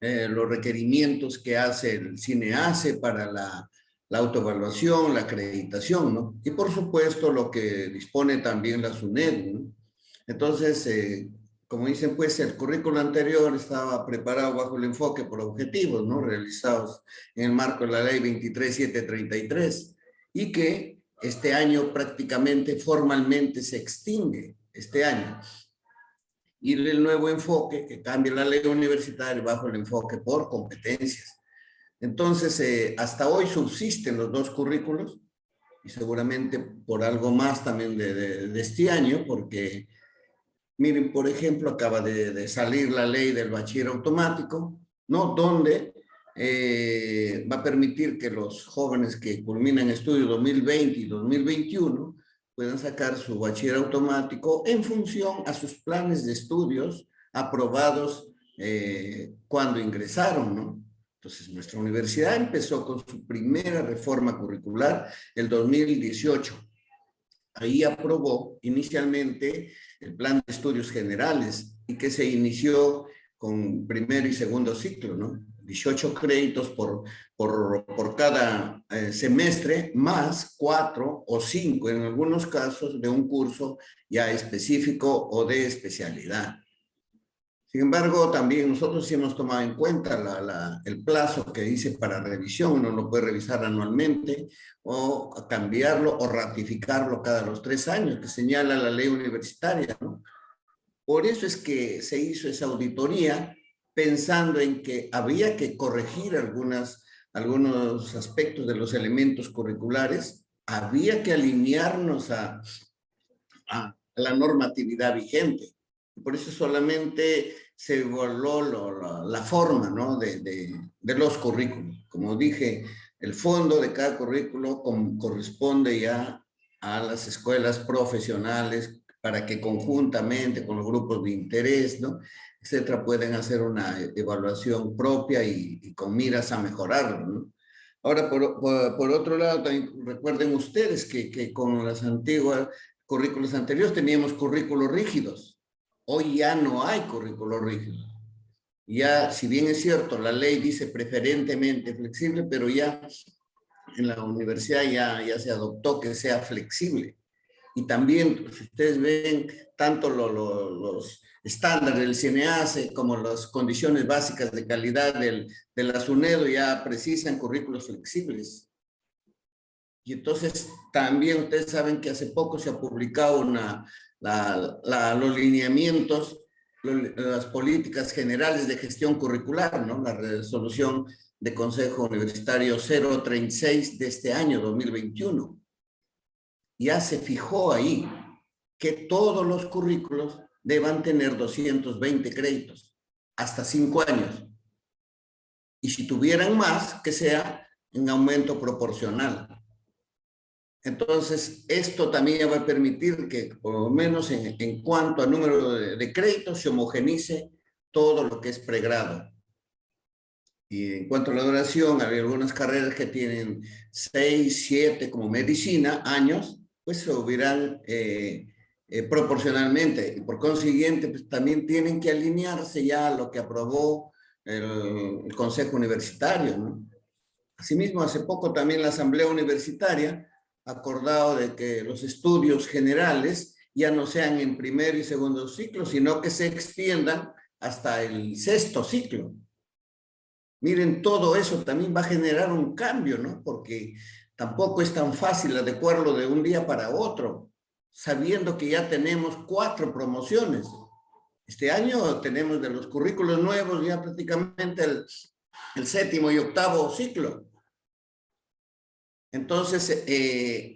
requerimientos que hace el CINEACE para la autoevaluación, la acreditación, ¿no? Y por supuesto lo que dispone también la SUNED, ¿no? Entonces, como dicen, pues el currículo anterior estaba preparado bajo el enfoque por objetivos, ¿no? Realizados en el marco de la ley 23733 y que este año prácticamente formalmente se extingue, este año. Y el nuevo enfoque que cambia la ley universitaria bajo el enfoque por competencias. Entonces, hasta hoy subsisten los dos currículos y seguramente por algo más también de este año, porque miren, por ejemplo, acaba de salir la ley del bachiller automático, ¿no? Donde va a permitir que los jóvenes que culminan estudios 2020 y 2021 puedan sacar su bachiller automático en función a sus planes de estudios aprobados cuando ingresaron, ¿no? Entonces, nuestra universidad empezó con su primera reforma curricular el 2018. Ahí aprobó inicialmente el plan de estudios generales y que se inició con primero y segundo ciclo, ¿no? 18 créditos por cada semestre, más 4 o 5 en algunos casos de un curso ya específico o de especialidad. Sin embargo, también nosotros sí hemos tomado en cuenta el plazo que dice para revisión. Uno lo puede revisar anualmente o cambiarlo o ratificarlo cada los 3 años que señala la ley universitaria, ¿no? Por eso es que se hizo esa auditoría pensando en que había que corregir algunos aspectos de los elementos curriculares, había que alinearnos a la normatividad vigente. Por eso solamente se evaluó la forma, ¿no? de los currículos. Como dije, el fondo de cada currículo corresponde ya a las escuelas profesionales para que conjuntamente con los grupos de interés, ¿no? etcétera, pueden hacer una evaluación propia y con miras a mejorarlo, ¿no? Ahora, por otro lado, también recuerden ustedes que con las antiguas currículos anteriores teníamos currículos rígidos. Hoy ya no hay currículo rígido. Ya, si bien es cierto, la ley dice preferentemente flexible, pero ya en la universidad ya se adoptó que sea flexible. Y también, si ustedes ven, tanto los estándares del CINEACE como las condiciones básicas de calidad de la SUNEDO ya precisan currículos flexibles. Y entonces también ustedes saben que hace poco se ha publicado los lineamientos, las políticas generales de gestión curricular, ¿no? La resolución de Consejo Universitario 036 de este año 2021. Ya se fijó ahí que todos los currículos deban tener 220 créditos, hasta 5 años. Y si tuvieran más, que sea en aumento proporcional. Entonces, esto también va a permitir que, por lo menos en cuanto a número de créditos, se homogenice todo lo que es pregrado. Y en cuanto a la duración, hay algunas carreras que tienen 6, 7, como medicina, años, pues se subirán proporcionalmente. Y por consiguiente, pues también tienen que alinearse ya a lo que aprobó el Consejo Universitario, ¿no? Asimismo, hace poco también la Asamblea Universitaria acordado de que los estudios generales ya no sean en primer y segundo ciclo, sino que se extiendan hasta el 6º ciclo. Miren, todo eso también va a generar un cambio, ¿no? Porque tampoco es tan fácil adecuarlo de un día para otro, sabiendo que ya tenemos 4 promociones. Este año tenemos de los currículos nuevos ya prácticamente el 7º y 8º ciclo. Entonces,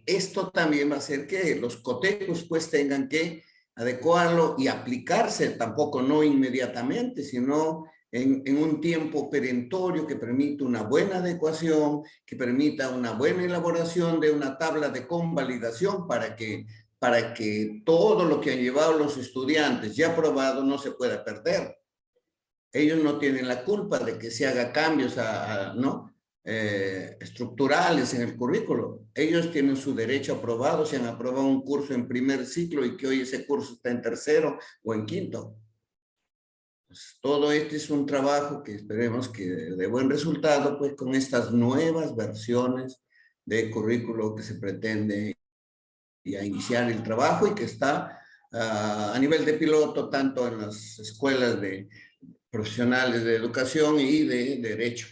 esto también va a hacer que los cotecos pues tengan que adecuarlo y aplicarse, tampoco no inmediatamente, sino en un tiempo perentorio que permita una buena adecuación, que permita una buena elaboración de una tabla de convalidación para que todo lo que han llevado los estudiantes ya aprobado no se pueda perder. Ellos no tienen la culpa de que se haga cambios, ¿no? estructurales en el currículo. Ellos tienen su derecho aprobado si han aprobado un curso en primer ciclo y que hoy ese curso está en tercero o en quinto. Pues todo este es un trabajo que esperemos que dé buen resultado, pues con estas nuevas versiones de currículo que se pretende ya iniciar el trabajo y que está a nivel de piloto tanto en las escuelas de profesionales de educación y de derecho.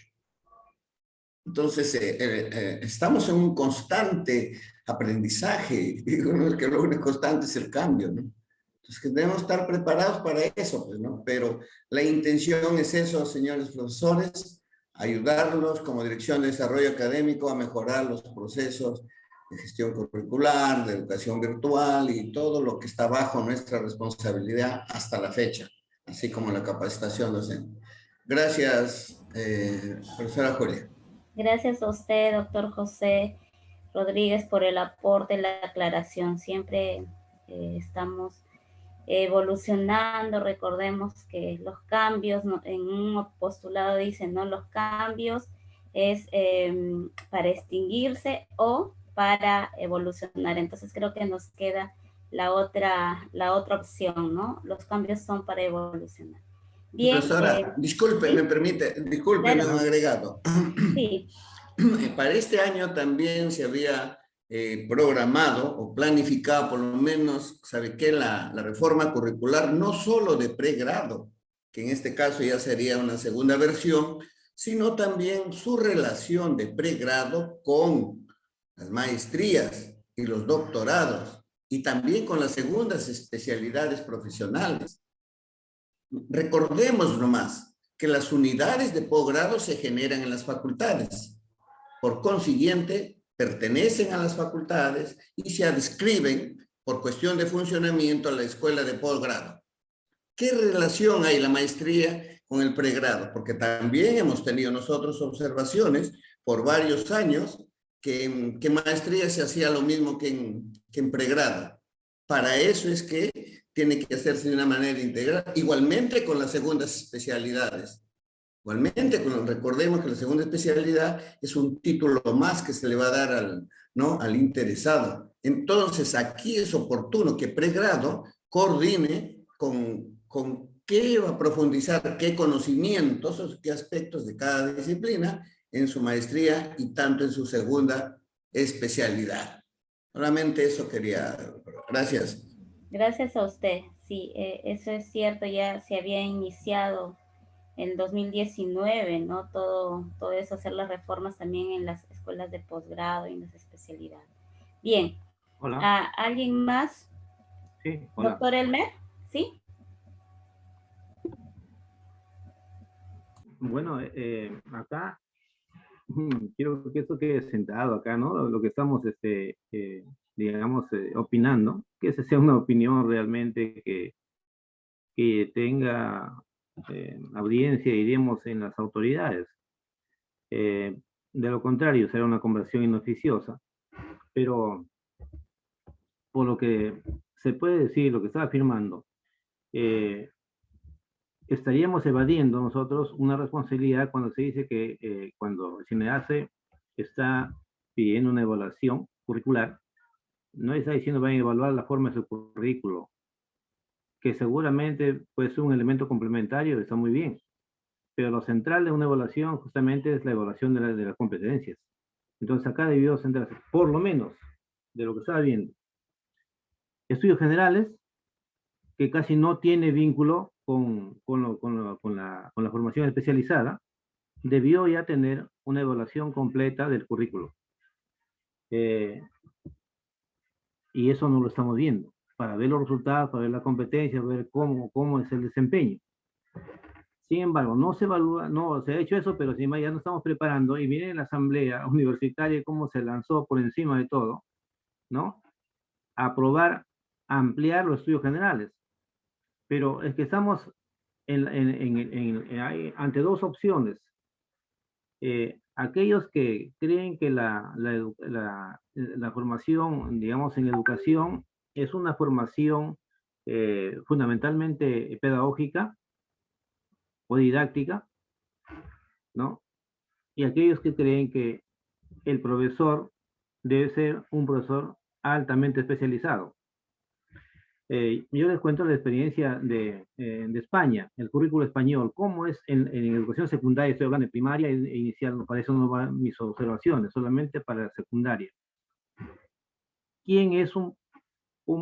Entonces, estamos en un constante aprendizaje, digo, que lo único constante es el cambio, ¿no? Entonces, que debemos estar preparados para eso, pues, ¿no? Pero la intención es eso, señores profesores, ayudarlos como Dirección de Desarrollo Académico a mejorar los procesos de gestión curricular, de educación virtual y todo lo que está bajo nuestra responsabilidad hasta la fecha, así como la capacitación docente. Gracias, profesora Julia. Gracias a usted, doctor José Rodríguez, por el aporte, la aclaración. Siempre estamos evolucionando. Recordemos que los cambios, ¿no? En un postulado dicen, ¿no? Los cambios es para extinguirse o para evolucionar. Entonces creo que nos queda la otra opción, ¿no? Los cambios son para evolucionar. Bien. Profesora, disculpe, me permite, disculpe, claro. un agregado. Sí. Para este año también se había programado o planificado, por lo menos, ¿sabe qué? La reforma curricular, no solo de pregrado, que en este caso ya sería una segunda versión, sino también su relación de pregrado con las maestrías y los doctorados, y también con las segundas especialidades profesionales. Recordemos nomás que las unidades de posgrado se generan en las facultades. Por consiguiente, pertenecen a las facultades y se adscriben por cuestión de funcionamiento a la escuela de posgrado. ¿Qué relación hay la maestría con el pregrado? Porque también hemos tenido nosotros observaciones por varios años que en maestría se hacía lo mismo que en pregrado. Para eso es que tiene que hacerse de una manera integral, igualmente con las segundas especialidades. Igualmente, recordemos que la segunda especialidad es un título más que se le va a dar al interesado. Entonces, aquí es oportuno que pregrado coordine con qué va a profundizar, qué conocimientos, qué aspectos de cada disciplina en su maestría y tanto en su segunda especialidad. Solamente eso quería. Gracias. Gracias a usted. Sí, eso es cierto, ya se había iniciado en 2019, ¿no? Todo eso, hacer las reformas también en las escuelas de posgrado y en las especialidades. Bien. Hola. ¿Alguien más? Sí, hola. Doctor Elmer, ¿sí? Bueno, acá, quiero que esto quede sentado acá, ¿no? Lo que estamos, digamos, opinando, que esa sea una opinión realmente que tenga audiencia, diríamos, en las autoridades. De lo contrario, será una conversión inoficiosa. Pero, por lo que se puede decir, lo que está afirmando, estaríamos evadiendo nosotros una responsabilidad cuando se dice que cuando el CINEACE está pidiendo una evaluación curricular, no está diciendo van a evaluar la forma de su currículo, que seguramente puede ser un elemento complementario, está muy bien, pero lo central de una evaluación justamente es la evaluación de las competencias. Entonces acá debió centrarse, por lo menos, de lo que estaba viendo, estudios generales, que casi no tiene vínculo con la formación especializada, debió ya tener una evaluación completa del currículo. Y eso no lo estamos viendo, para ver los resultados, para ver la competencia, ver cómo es el desempeño. Sin embargo, no se evalúa, no se ha hecho eso, pero sin embargo ya nos estamos preparando y miren la asamblea universitaria cómo se lanzó por encima de todo, ¿no? A aprobar, ampliar los estudios generales. Pero es que estamos ante dos opciones. Aquellos que creen que la formación, digamos, en educación es una formación fundamentalmente pedagógica o didáctica, ¿no? y aquellos que creen que el profesor debe ser un profesor altamente especializado. Yo les cuento la experiencia de España, el currículo español, cómo es en educación secundaria, estoy hablando de primaria e inicial, para eso no van mis observaciones, solamente para la secundaria. ¿Quién es un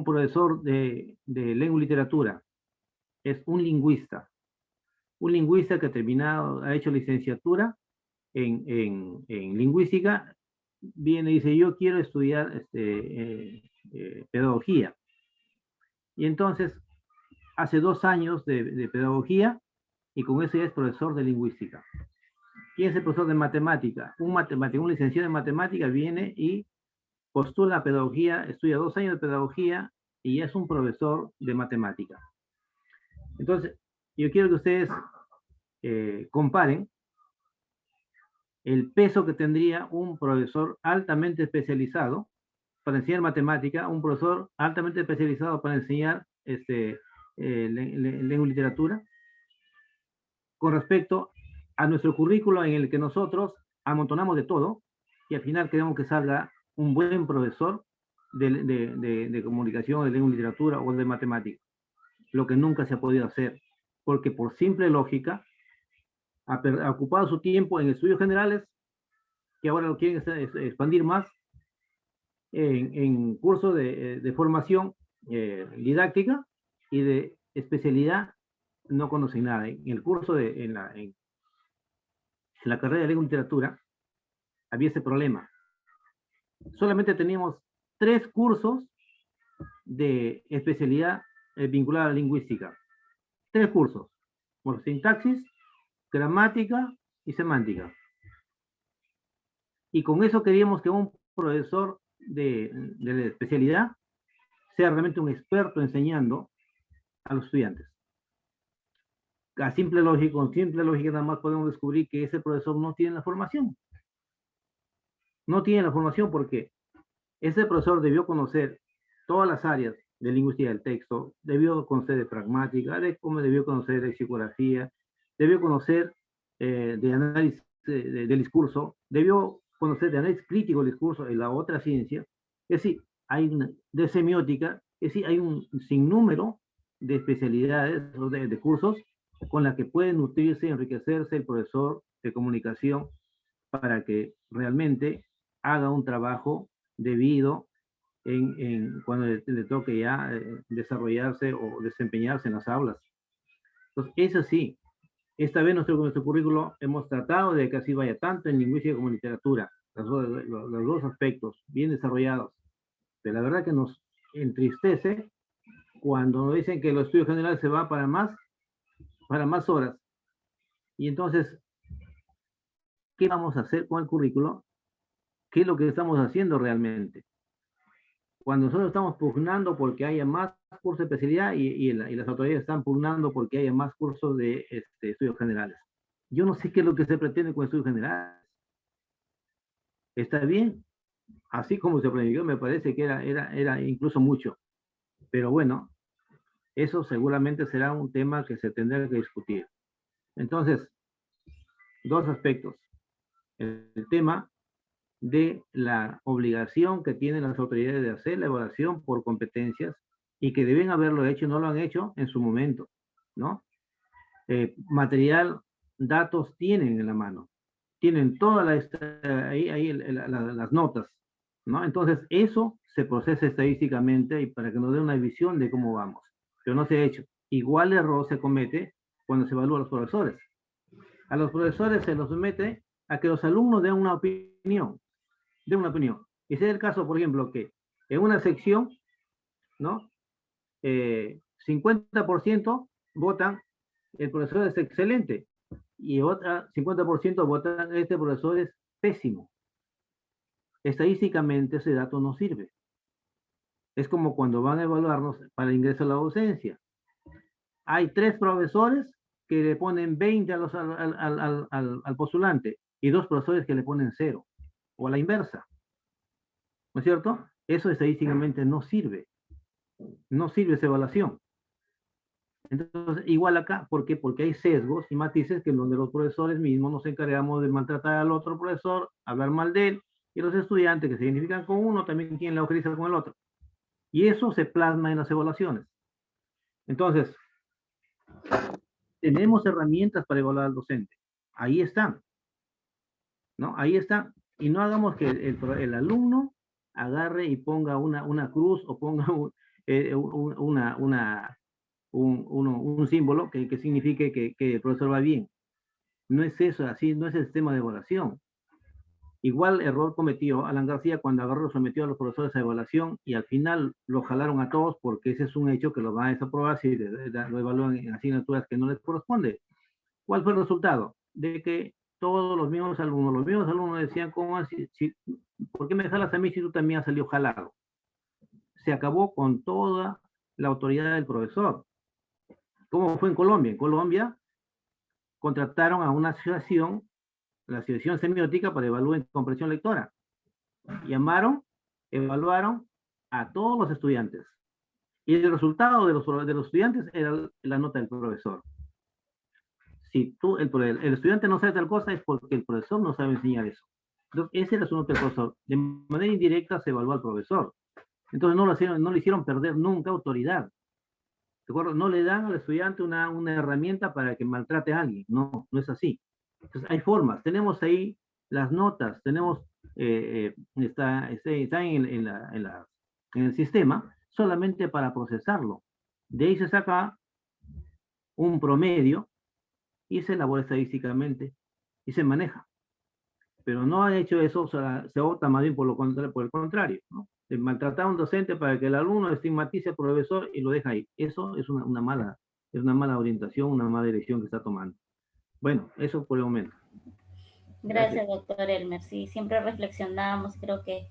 profesor de lengua y literatura? Es un lingüista que ha hecho licenciatura en lingüística, viene y dice, yo quiero estudiar pedagogía. Y entonces hace 2 años de pedagogía y con eso ya es profesor de lingüística. ¿Quién es el profesor de matemática? Un licenciado en matemática viene y postula a pedagogía, estudia 2 años de pedagogía y ya es un profesor de matemática. Entonces, yo quiero que ustedes comparen el peso que tendría un profesor altamente especializado para enseñar matemática, un profesor altamente especializado para enseñar lengua y literatura, con respecto a nuestro currículo en el que nosotros amontonamos de todo y al final queremos que salga un buen profesor de comunicación, de lengua y literatura o de matemática, lo que nunca se ha podido hacer, porque por simple lógica ha ocupado su tiempo en estudios generales, que ahora lo quieren expandir más, en cursos de formación didáctica y de especialidad no conocen nada. En el curso en la carrera de lengua y literatura había ese problema. Solamente teníamos 3 cursos de especialidad vinculada a la lingüística. 3 cursos. Por sintaxis, gramática y semántica. Y con eso queríamos que un profesor de la especialidad sea realmente un experto enseñando a los estudiantes. Con simple lógica nada más podemos descubrir que ese profesor no tiene la formación. No tiene la formación porque ese profesor debió conocer todas las áreas de lingüística del texto, debió conocer de pragmática, debió conocer de psicografía, debió conocer de análisis del discurso, debió conocer de análisis crítico del discurso en la otra ciencia. Es decir, de semiótica, es decir, hay un sinnúmero de especialidades o de cursos con las que puede nutrirse y enriquecerse el profesor de comunicación para que realmente haga un trabajo debido cuando le toque ya desarrollarse o desempeñarse en las aulas. Entonces, eso sí, esta vez nuestro currículo hemos tratado de que así vaya tanto en lingüística como en literatura, los 2 aspectos bien desarrollados. Pero la verdad que nos entristece cuando dicen que los estudios generales se va para más horas. Y entonces, ¿qué vamos a hacer con el currículo? ¿Qué es lo que estamos haciendo realmente? Cuando nosotros estamos pugnando porque haya más cursos de especialidad y las autoridades están pugnando porque haya más cursos de estudios generales. Yo no sé qué es lo que se pretende con estudios generales. Está bien, así como se planificó, me parece que era incluso mucho. Pero bueno, eso seguramente será un tema que se tendrá que discutir. Entonces, 2 aspectos. El tema de la obligación que tienen las autoridades de hacer la evaluación por competencias y que deben haberlo hecho y no lo han hecho en su momento, ¿no? Material, datos tienen en la mano, tienen todas las notas, ¿no? Entonces, eso se procesa estadísticamente y para que nos dé una visión de cómo vamos, pero no se ha hecho. Igual error se comete cuando se evalúa a los profesores. A los profesores se los somete a que los alumnos den una opinión. Ese es el caso, por ejemplo, que en una sección, ¿no? 50% votan, el profesor es excelente, y otra 50% votan, este profesor es pésimo. Estadísticamente ese dato no sirve. Es como cuando van a evaluarnos para el ingreso a la docencia. Hay 3 profesores que le ponen 20 al postulante y 2 profesores que le ponen 0, o a la inversa. ¿No es cierto? Eso estadísticamente no sirve. No sirve esa evaluación. Entonces, igual acá, ¿por qué? Porque hay sesgos y matices que en donde los profesores mismos nos encargamos de maltratar al otro profesor, hablar mal de él, y los estudiantes que se identifican con uno también tienen la ojeriza con el otro. Y eso se plasma en las evaluaciones. Entonces, tenemos herramientas para evaluar al docente. Ahí están. ¿No? Ahí están. Y no hagamos que el alumno agarre y ponga una cruz o ponga un símbolo que signifique que el profesor va bien. No es eso, así no es el sistema de evaluación. Igual error cometió Alan García cuando agarró, sometió a los profesores a evaluación y al final lo jalaron a todos porque ese es un hecho que lo van a desaprobar si lo evalúan en asignaturas que no les corresponde. ¿Cuál fue el resultado? De que todos los mismos alumnos decían, ¿cómo así? ¿Por qué me jalas a mí si tú también has salido jalado? Se acabó con toda la autoridad del profesor. ¿Cómo fue en Colombia? En Colombia contrataron a una asociación, la Asociación Semiótica, para evaluar comprensión lectora. Llamaron, evaluaron a todos los estudiantes. Y el resultado de los estudiantes era la nota del profesor. Si el estudiante no sabe tal cosa es porque el profesor no sabe enseñar eso. Entonces, ese era su nota del profesor. De manera indirecta se evaluó al profesor. Entonces no le hicieron perder nunca autoridad. ¿De acuerdo? No le dan al estudiante una herramienta para que maltrate a alguien. No, no es así. Entonces, hay formas. Tenemos ahí las notas, tenemos, está en el sistema solamente para procesarlo. De ahí se saca un promedio y se elabora estadísticamente y se maneja. Pero no ha hecho eso, o sea, se opta más bien por el contrario, ¿no? De maltratar a un docente para que el alumno estigmatice al profesor y lo deja ahí. Eso es una mala orientación, una mala dirección que está tomando. Bueno, eso por el momento. Gracias, doctor Elmer. Sí, siempre reflexionamos, creo que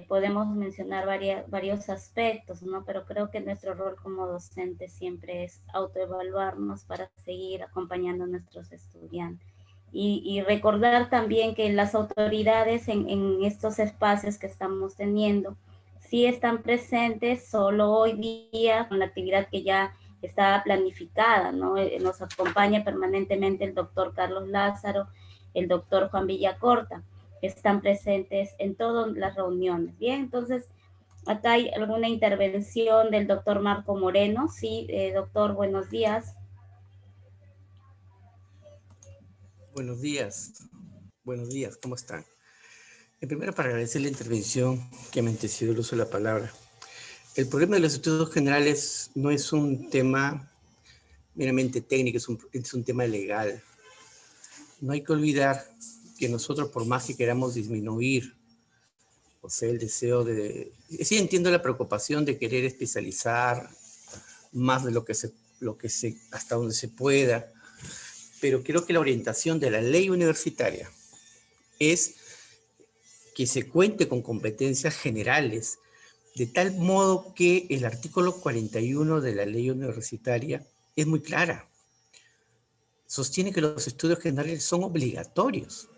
podemos mencionar varios aspectos, ¿no? Pero creo que nuestro rol como docente siempre es autoevaluarnos para seguir acompañando a nuestros estudiantes. Y recordar también que las autoridades en estos espacios que estamos teniendo sí están presentes, solo hoy día con la actividad que ya está planificada, ¿no? Nos acompaña permanentemente el doctor Carlos Lázaro, el doctor Juan Villacorta, están presentes en todas las reuniones. Bien, entonces acá hay alguna intervención del doctor Marco Moreno. Sí, doctor, buenos días. Buenos días, ¿cómo están? Primero, para agradecer la intervención que me antecedió el uso de la palabra. El problema de los estudios generales no es un tema meramente técnico, es un tema legal. No hay que olvidar que nosotros, por más que queramos disminuir, o sea, el deseo de... Sí, entiendo la preocupación de querer especializar más de lo que hasta donde se pueda, pero creo que la orientación de la ley universitaria es que se cuente con competencias generales, de tal modo que el artículo 41 de la ley universitaria es muy clara. Sostiene que los estudios generales son obligatorios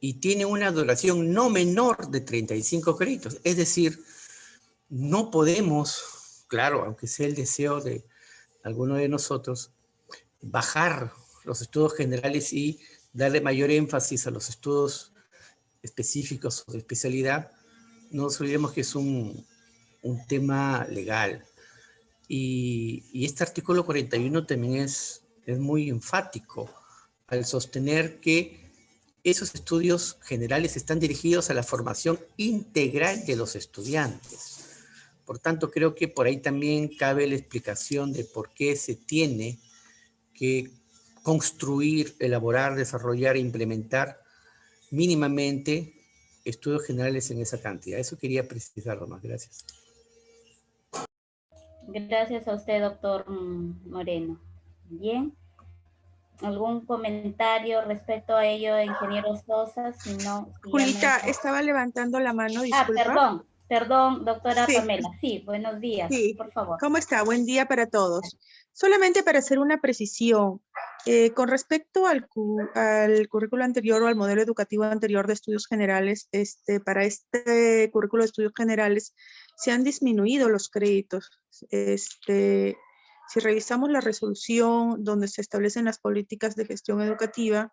y tiene una duración no menor de 35 créditos. Es decir, no podemos, claro, aunque sea el deseo de alguno de nosotros, bajar los estudios generales y darle mayor énfasis a los estudios específicos o de especialidad. No nos olvidemos que es un tema legal. Y este artículo 41 también es muy enfático al sostener que esos estudios generales están dirigidos a la formación integral de los estudiantes. Por tanto, creo que por ahí también cabe la explicación de por qué se tiene que construir, elaborar, desarrollar e implementar mínimamente estudios generales en esa cantidad. Eso quería precisarlo más. Gracias. Gracias a usted, doctor Moreno. Bien. ¿Algún comentario respecto a ello, ingeniero Sosa? Si no, Julita, estaba levantando la mano, disculpa. Perdón, doctora Sí. Pamela. Sí, buenos días, Sí. por favor. ¿Cómo está? Buen día para todos. Solamente para hacer una precisión, con respecto al currículo anterior o al modelo educativo anterior de estudios generales, para este currículo de estudios generales se han disminuido los créditos. Si revisamos la resolución donde se establecen las políticas de gestión educativa,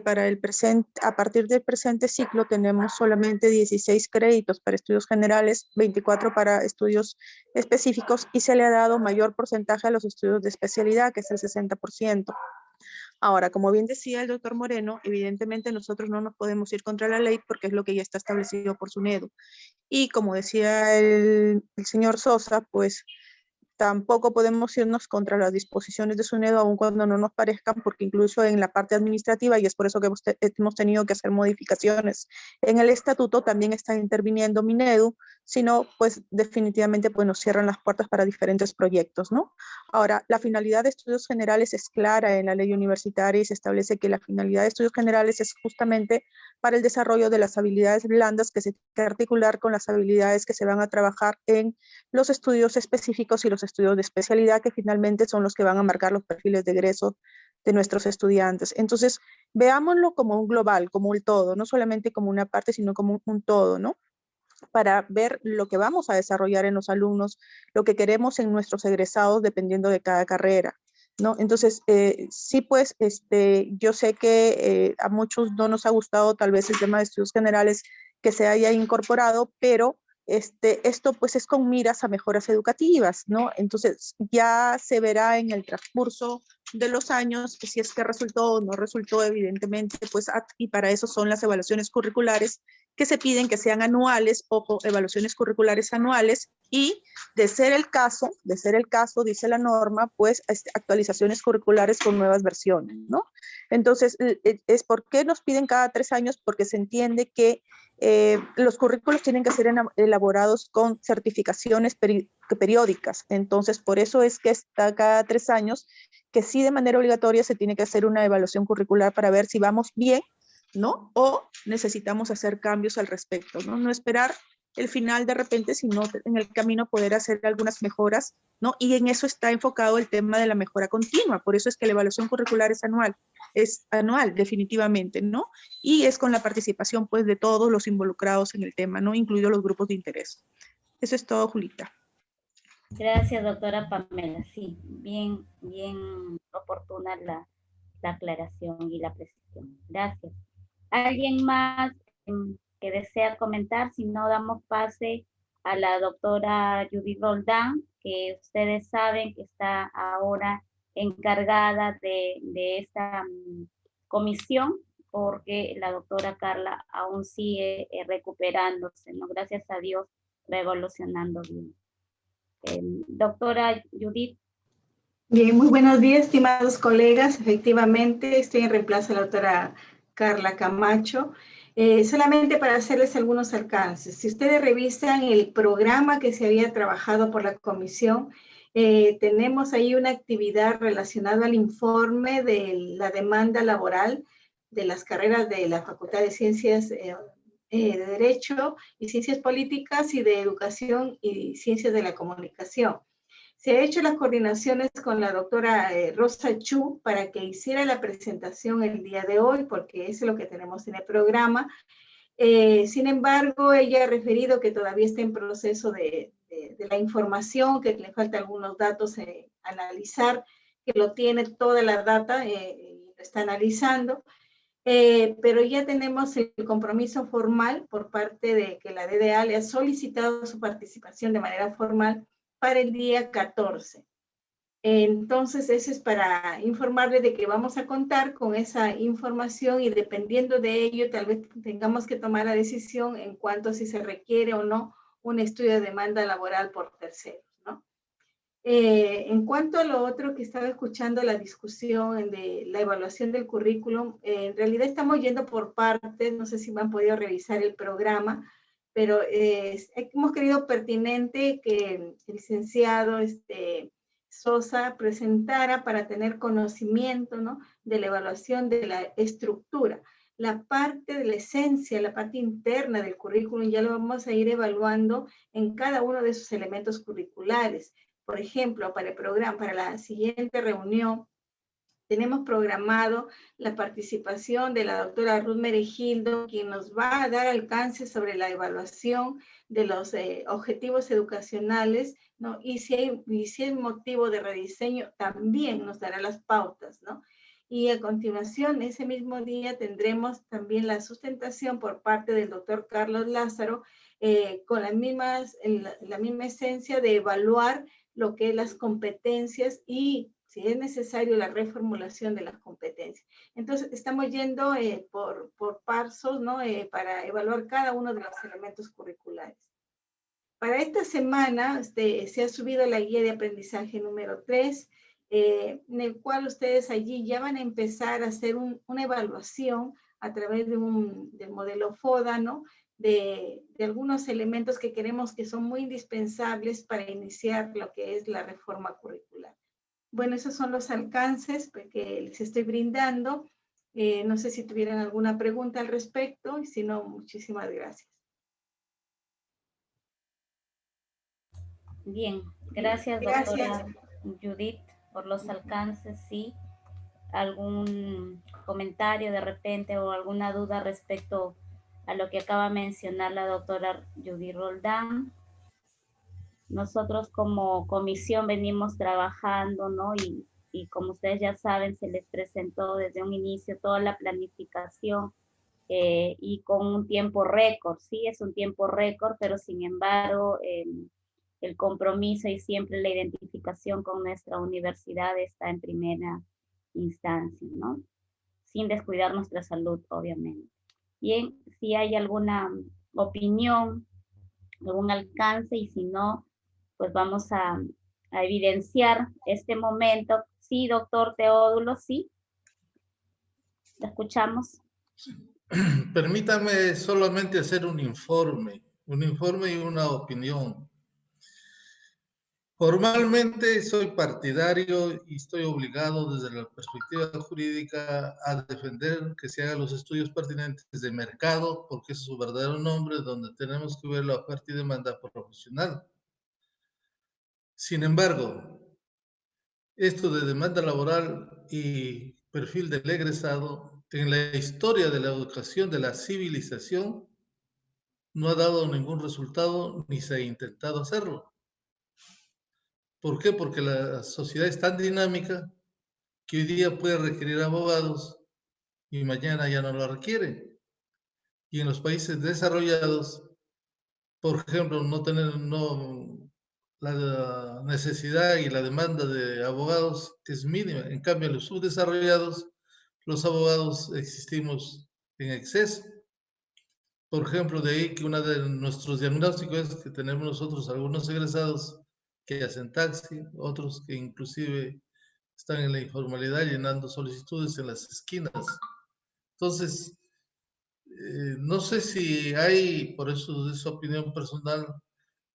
para el presente, a partir del presente ciclo tenemos solamente 16 créditos para estudios generales, 24 para estudios específicos y se le ha dado mayor porcentaje a los estudios de especialidad, que es el 60%. Ahora, como bien decía el doctor Moreno, evidentemente nosotros no nos podemos ir contra la ley porque es lo que ya está establecido por SUNEDU. Y como decía el señor Sosa, pues tampoco podemos irnos contra las disposiciones de SUNEDU aun cuando no nos parezcan, porque incluso en la parte administrativa, y es por eso que hemos tenido que hacer modificaciones en el estatuto, también está interviniendo Minedu, sino pues definitivamente pues nos cierran las puertas para diferentes proyectos, ¿no? Ahora, la finalidad de estudios generales es clara en la ley universitaria y se establece que la finalidad de estudios generales es justamente para el desarrollo de las habilidades blandas que se tienen que articular con las habilidades que se van a trabajar en los estudios específicos y los estudios de especialidad, que finalmente son los que van a marcar los perfiles de egreso de nuestros estudiantes. Entonces, veámoslo como un global, como un todo, no solamente como una parte, sino como un todo, ¿no? Para ver lo que vamos a desarrollar en los alumnos, lo que queremos en nuestros egresados, dependiendo de cada carrera, ¿no? Entonces, sí, pues, yo sé que a muchos no nos ha gustado tal vez el tema de estudios generales que se haya incorporado, pero esto pues es con miras a mejoras educativas, ¿no? Entonces ya se verá en el transcurso de los años si es que resultó o no resultó, evidentemente, pues, y para eso son las evaluaciones curriculares que se piden que sean anuales, ojo, evaluaciones curriculares anuales, y de ser el caso, dice la norma, pues actualizaciones curriculares con nuevas versiones, ¿no? Entonces, es por qué nos piden cada 3 años, porque se entiende que los currículos tienen que ser elaborados con certificaciones periódicas. Entonces, por eso es que está cada 3 años, que sí de manera obligatoria se tiene que hacer una evaluación curricular para ver si vamos bien, ¿no? O necesitamos hacer cambios al respecto, ¿no? No esperar el final de repente, sino en el camino poder hacer algunas mejoras, ¿no? Y en eso está enfocado el tema de la mejora continua. Por eso es que la evaluación curricular es anual, definitivamente, ¿no? Y es con la participación, pues, de todos los involucrados en el tema, ¿no? Incluidos los grupos de interés. Eso es todo, Julita. Gracias, doctora Pamela. Sí, bien oportuna la aclaración y la precisión. Gracias. ¿Alguien más que desea comentar? Si no, damos pase a la doctora Judith Roldán, que ustedes saben que está ahora encargada de esta comisión, porque la doctora Carla aún sigue recuperándose, ¿no? Gracias a Dios va evolucionando bien. Doctora Judith. Bien, muy buenos días, estimados colegas. Efectivamente, estoy en reemplazo de la doctora Carla Camacho. Solamente para hacerles algunos alcances. Si ustedes revisan el programa que se había trabajado por la comisión, tenemos ahí una actividad relacionada al informe de la demanda laboral de las carreras de la Facultad de Ciencias de Derecho y Ciencias Políticas y de Educación y Ciencias de la Comunicación. Se ha hecho las coordinaciones con la doctora Rosa Chu para que hiciera la presentación el día de hoy, porque eso es lo que tenemos en el programa. Sin embargo, ella ha referido que todavía está en proceso de la información, que le faltan algunos datos analizar, que lo tiene toda la data y lo está analizando. Pero ya tenemos el compromiso formal por parte de que la DDA le ha solicitado su participación de manera formal para el día 14. Entonces, eso es para informarle de que vamos a contar con esa información y dependiendo de ello, tal vez tengamos que tomar la decisión en cuanto a si se requiere o no un estudio de demanda laboral por terceros, ¿no? En cuanto a lo otro que estaba escuchando, la discusión de la evaluación del currículum, en realidad estamos yendo por partes, no sé si me han podido revisar el programa, pero hemos creído pertinente que el licenciado Sosa presentara para tener conocimiento, ¿no?, de la evaluación de la estructura. La parte de la esencia, la parte interna del currículum, ya lo vamos a ir evaluando en cada uno de sus elementos curriculares. Por ejemplo, para el programa, para la siguiente reunión tenemos programado la participación de la doctora Ruth Meregildo, quien nos va a dar alcance sobre la evaluación de los objetivos educacionales, ¿no? Y si hay motivo de rediseño, también nos dará las pautas, ¿no? Y a continuación, ese mismo día, tendremos también la sustentación por parte del doctor Carlos Lázaro, con la misma esencia de evaluar lo que es las competencias y, si es necesario, la reformulación de las competencias. Entonces, estamos yendo por pasos, ¿no? Para evaluar cada uno de los elementos curriculares. Para esta semana se ha subido la guía de aprendizaje número 3, en el cual ustedes allí ya van a empezar a hacer una evaluación a través del modelo FODA, ¿no? De algunos elementos que queremos que son muy indispensables para iniciar lo que es la reforma curricular. Bueno, esos son los alcances que les estoy brindando. No sé si tuvieran alguna pregunta al respecto, y si no, muchísimas gracias. Bien, gracias, doctora Judith, por los alcances. Sí, algún comentario de repente o alguna duda respecto a lo que acaba de mencionar la doctora Judith Roldán. Nosotros como comisión venimos trabajando, ¿no? Y como ustedes ya saben, se les presentó desde un inicio toda la planificación y con un tiempo récord. Sí, es un tiempo récord, pero sin embargo, el compromiso y siempre la identificación con nuestra universidad está en primera instancia, ¿no? Sin descuidar nuestra salud, obviamente. Bien, si hay alguna opinión, algún alcance, y si no, pues vamos a evidenciar este momento. Sí, doctor Teodulo, sí. ¿Lo escuchamos? Permítame solamente hacer un informe y una opinión. Formalmente soy partidario y estoy obligado desde la perspectiva jurídica a defender que se hagan los estudios pertinentes de mercado, porque ese es su verdadero nombre, donde tenemos que ver la oferta y demanda profesional. Sin embargo, esto de demanda laboral y perfil del egresado, en la historia de la educación, de la civilización, no ha dado ningún resultado ni se ha intentado hacerlo. ¿Por qué? Porque la sociedad es tan dinámica que hoy día puede requerir abogados y mañana ya no lo requiere. Y en los países desarrollados, por ejemplo, la necesidad y la demanda de abogados es mínima. En cambio, en los subdesarrollados, los abogados existimos en exceso. Por ejemplo, de ahí que uno de nuestros diagnósticos es que tenemos nosotros algunos egresados que hacen taxi, otros que inclusive están en la informalidad llenando solicitudes en las esquinas. Entonces, no sé si hay, por eso es su opinión personal,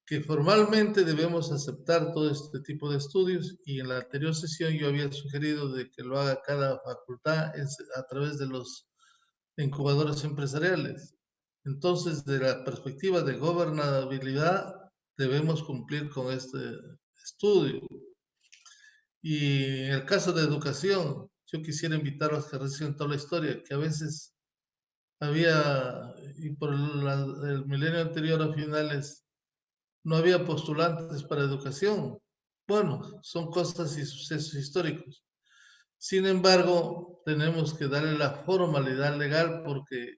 que formalmente debemos aceptar todo este tipo de estudios, y en la anterior sesión yo había sugerido de que lo haga cada facultad a través de los incubadores empresariales. Entonces, de la perspectiva de gobernabilidad, debemos cumplir con este estudio. Y en el caso de educación, yo quisiera invitar a los que reciben toda la historia, que a veces había, y por el milenio anterior a finales, no había postulantes para educación. Bueno, son cosas y sucesos históricos. Sin embargo, tenemos que darle la formalidad legal, porque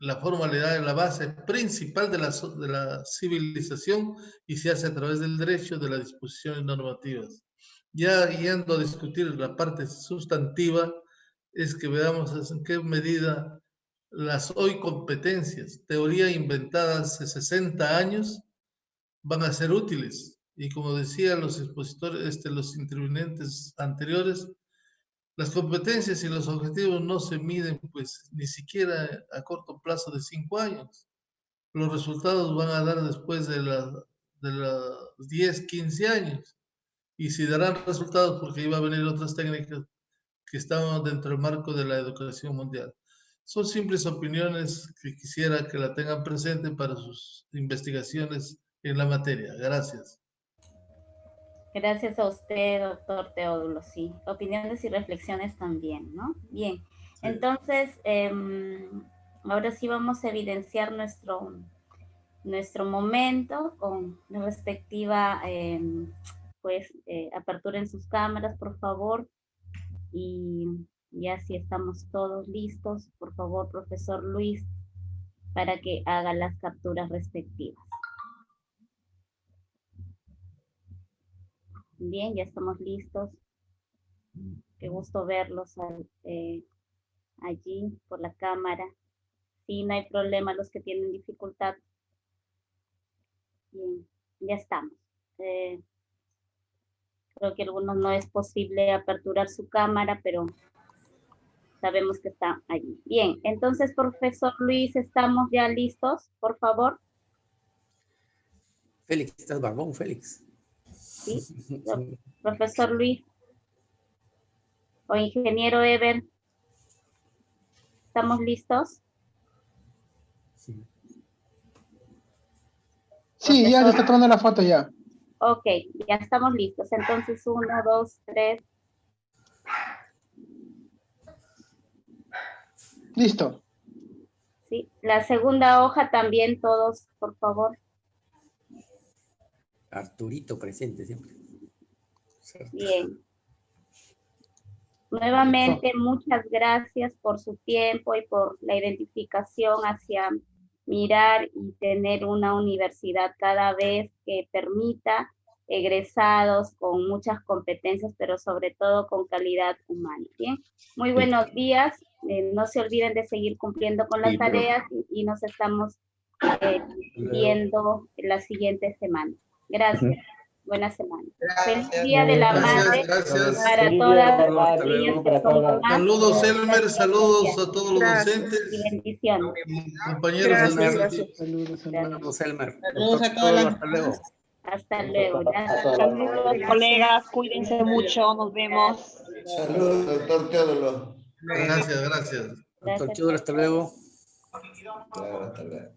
la formalidad es la base principal de la civilización y se hace a través del derecho, de las disposiciones normativas. Ya yendo a discutir la parte sustantiva, es que veamos en qué medida las hoy competencias, teoría inventada hace 60 años, van a ser útiles. Y como decían los expositores, los intervinientes anteriores, las competencias y los objetivos no se miden, pues, ni siquiera a corto plazo de 5 años. Los resultados van a dar después de los 10, 15 años. Y si darán resultados, porque iba a venir otras técnicas que estaban dentro del marco de la educación mundial. Son simples opiniones que quisiera que la tengan presente para sus investigaciones en la materia. Gracias. Gracias a usted, doctor Teodulo, sí. Opiniones y reflexiones también, ¿no? Bien, entonces, ahora sí vamos a evidenciar nuestro momento con la respectiva, apertura en sus cámaras, por favor. Y ya si estamos todos listos, por favor, profesor Luis, para que haga las capturas respectivas. Bien, ya estamos listos. Qué gusto verlos allí por la cámara. Sí, no hay problema, los que tienen dificultad. Bien, ya estamos. Creo que a algunos no es posible aperturar su cámara, pero sabemos que está allí. Bien, entonces, profesor Luis, ¿estamos ya listos? Por favor. Félix, estás barbón, Félix. Sí, profesor Luis o ingeniero Ever, ¿estamos listos? Sí, ya le está tomando la foto ya. Ok, ya estamos listos. Entonces, 1, 2, 3. Listo. Sí, la segunda hoja también todos, por favor. Arturito presente siempre. Bien. Nuevamente, muchas gracias por su tiempo y por la identificación hacia mirar y tener una universidad cada vez que permita egresados con muchas competencias, pero sobre todo con calidad humana. Bien, muy buenos días. No se olviden de seguir cumpliendo con las tareas y nos estamos viendo la siguiente semana. Gracias. Buena semana. Feliz Día de la Madre para todas las. Saludos, Elmer, saludos a todos los docentes. Y bendiciones. Compañeros. Gracias. Saludos, Elmer. Saludos a todos. Hasta luego. Hasta luego. Saludos, colegas. Cuídense mucho. Nos vemos. Saludos, doctor Teodulo. Gracias. Doctor Teodulo, hasta luego. Claro, hasta luego.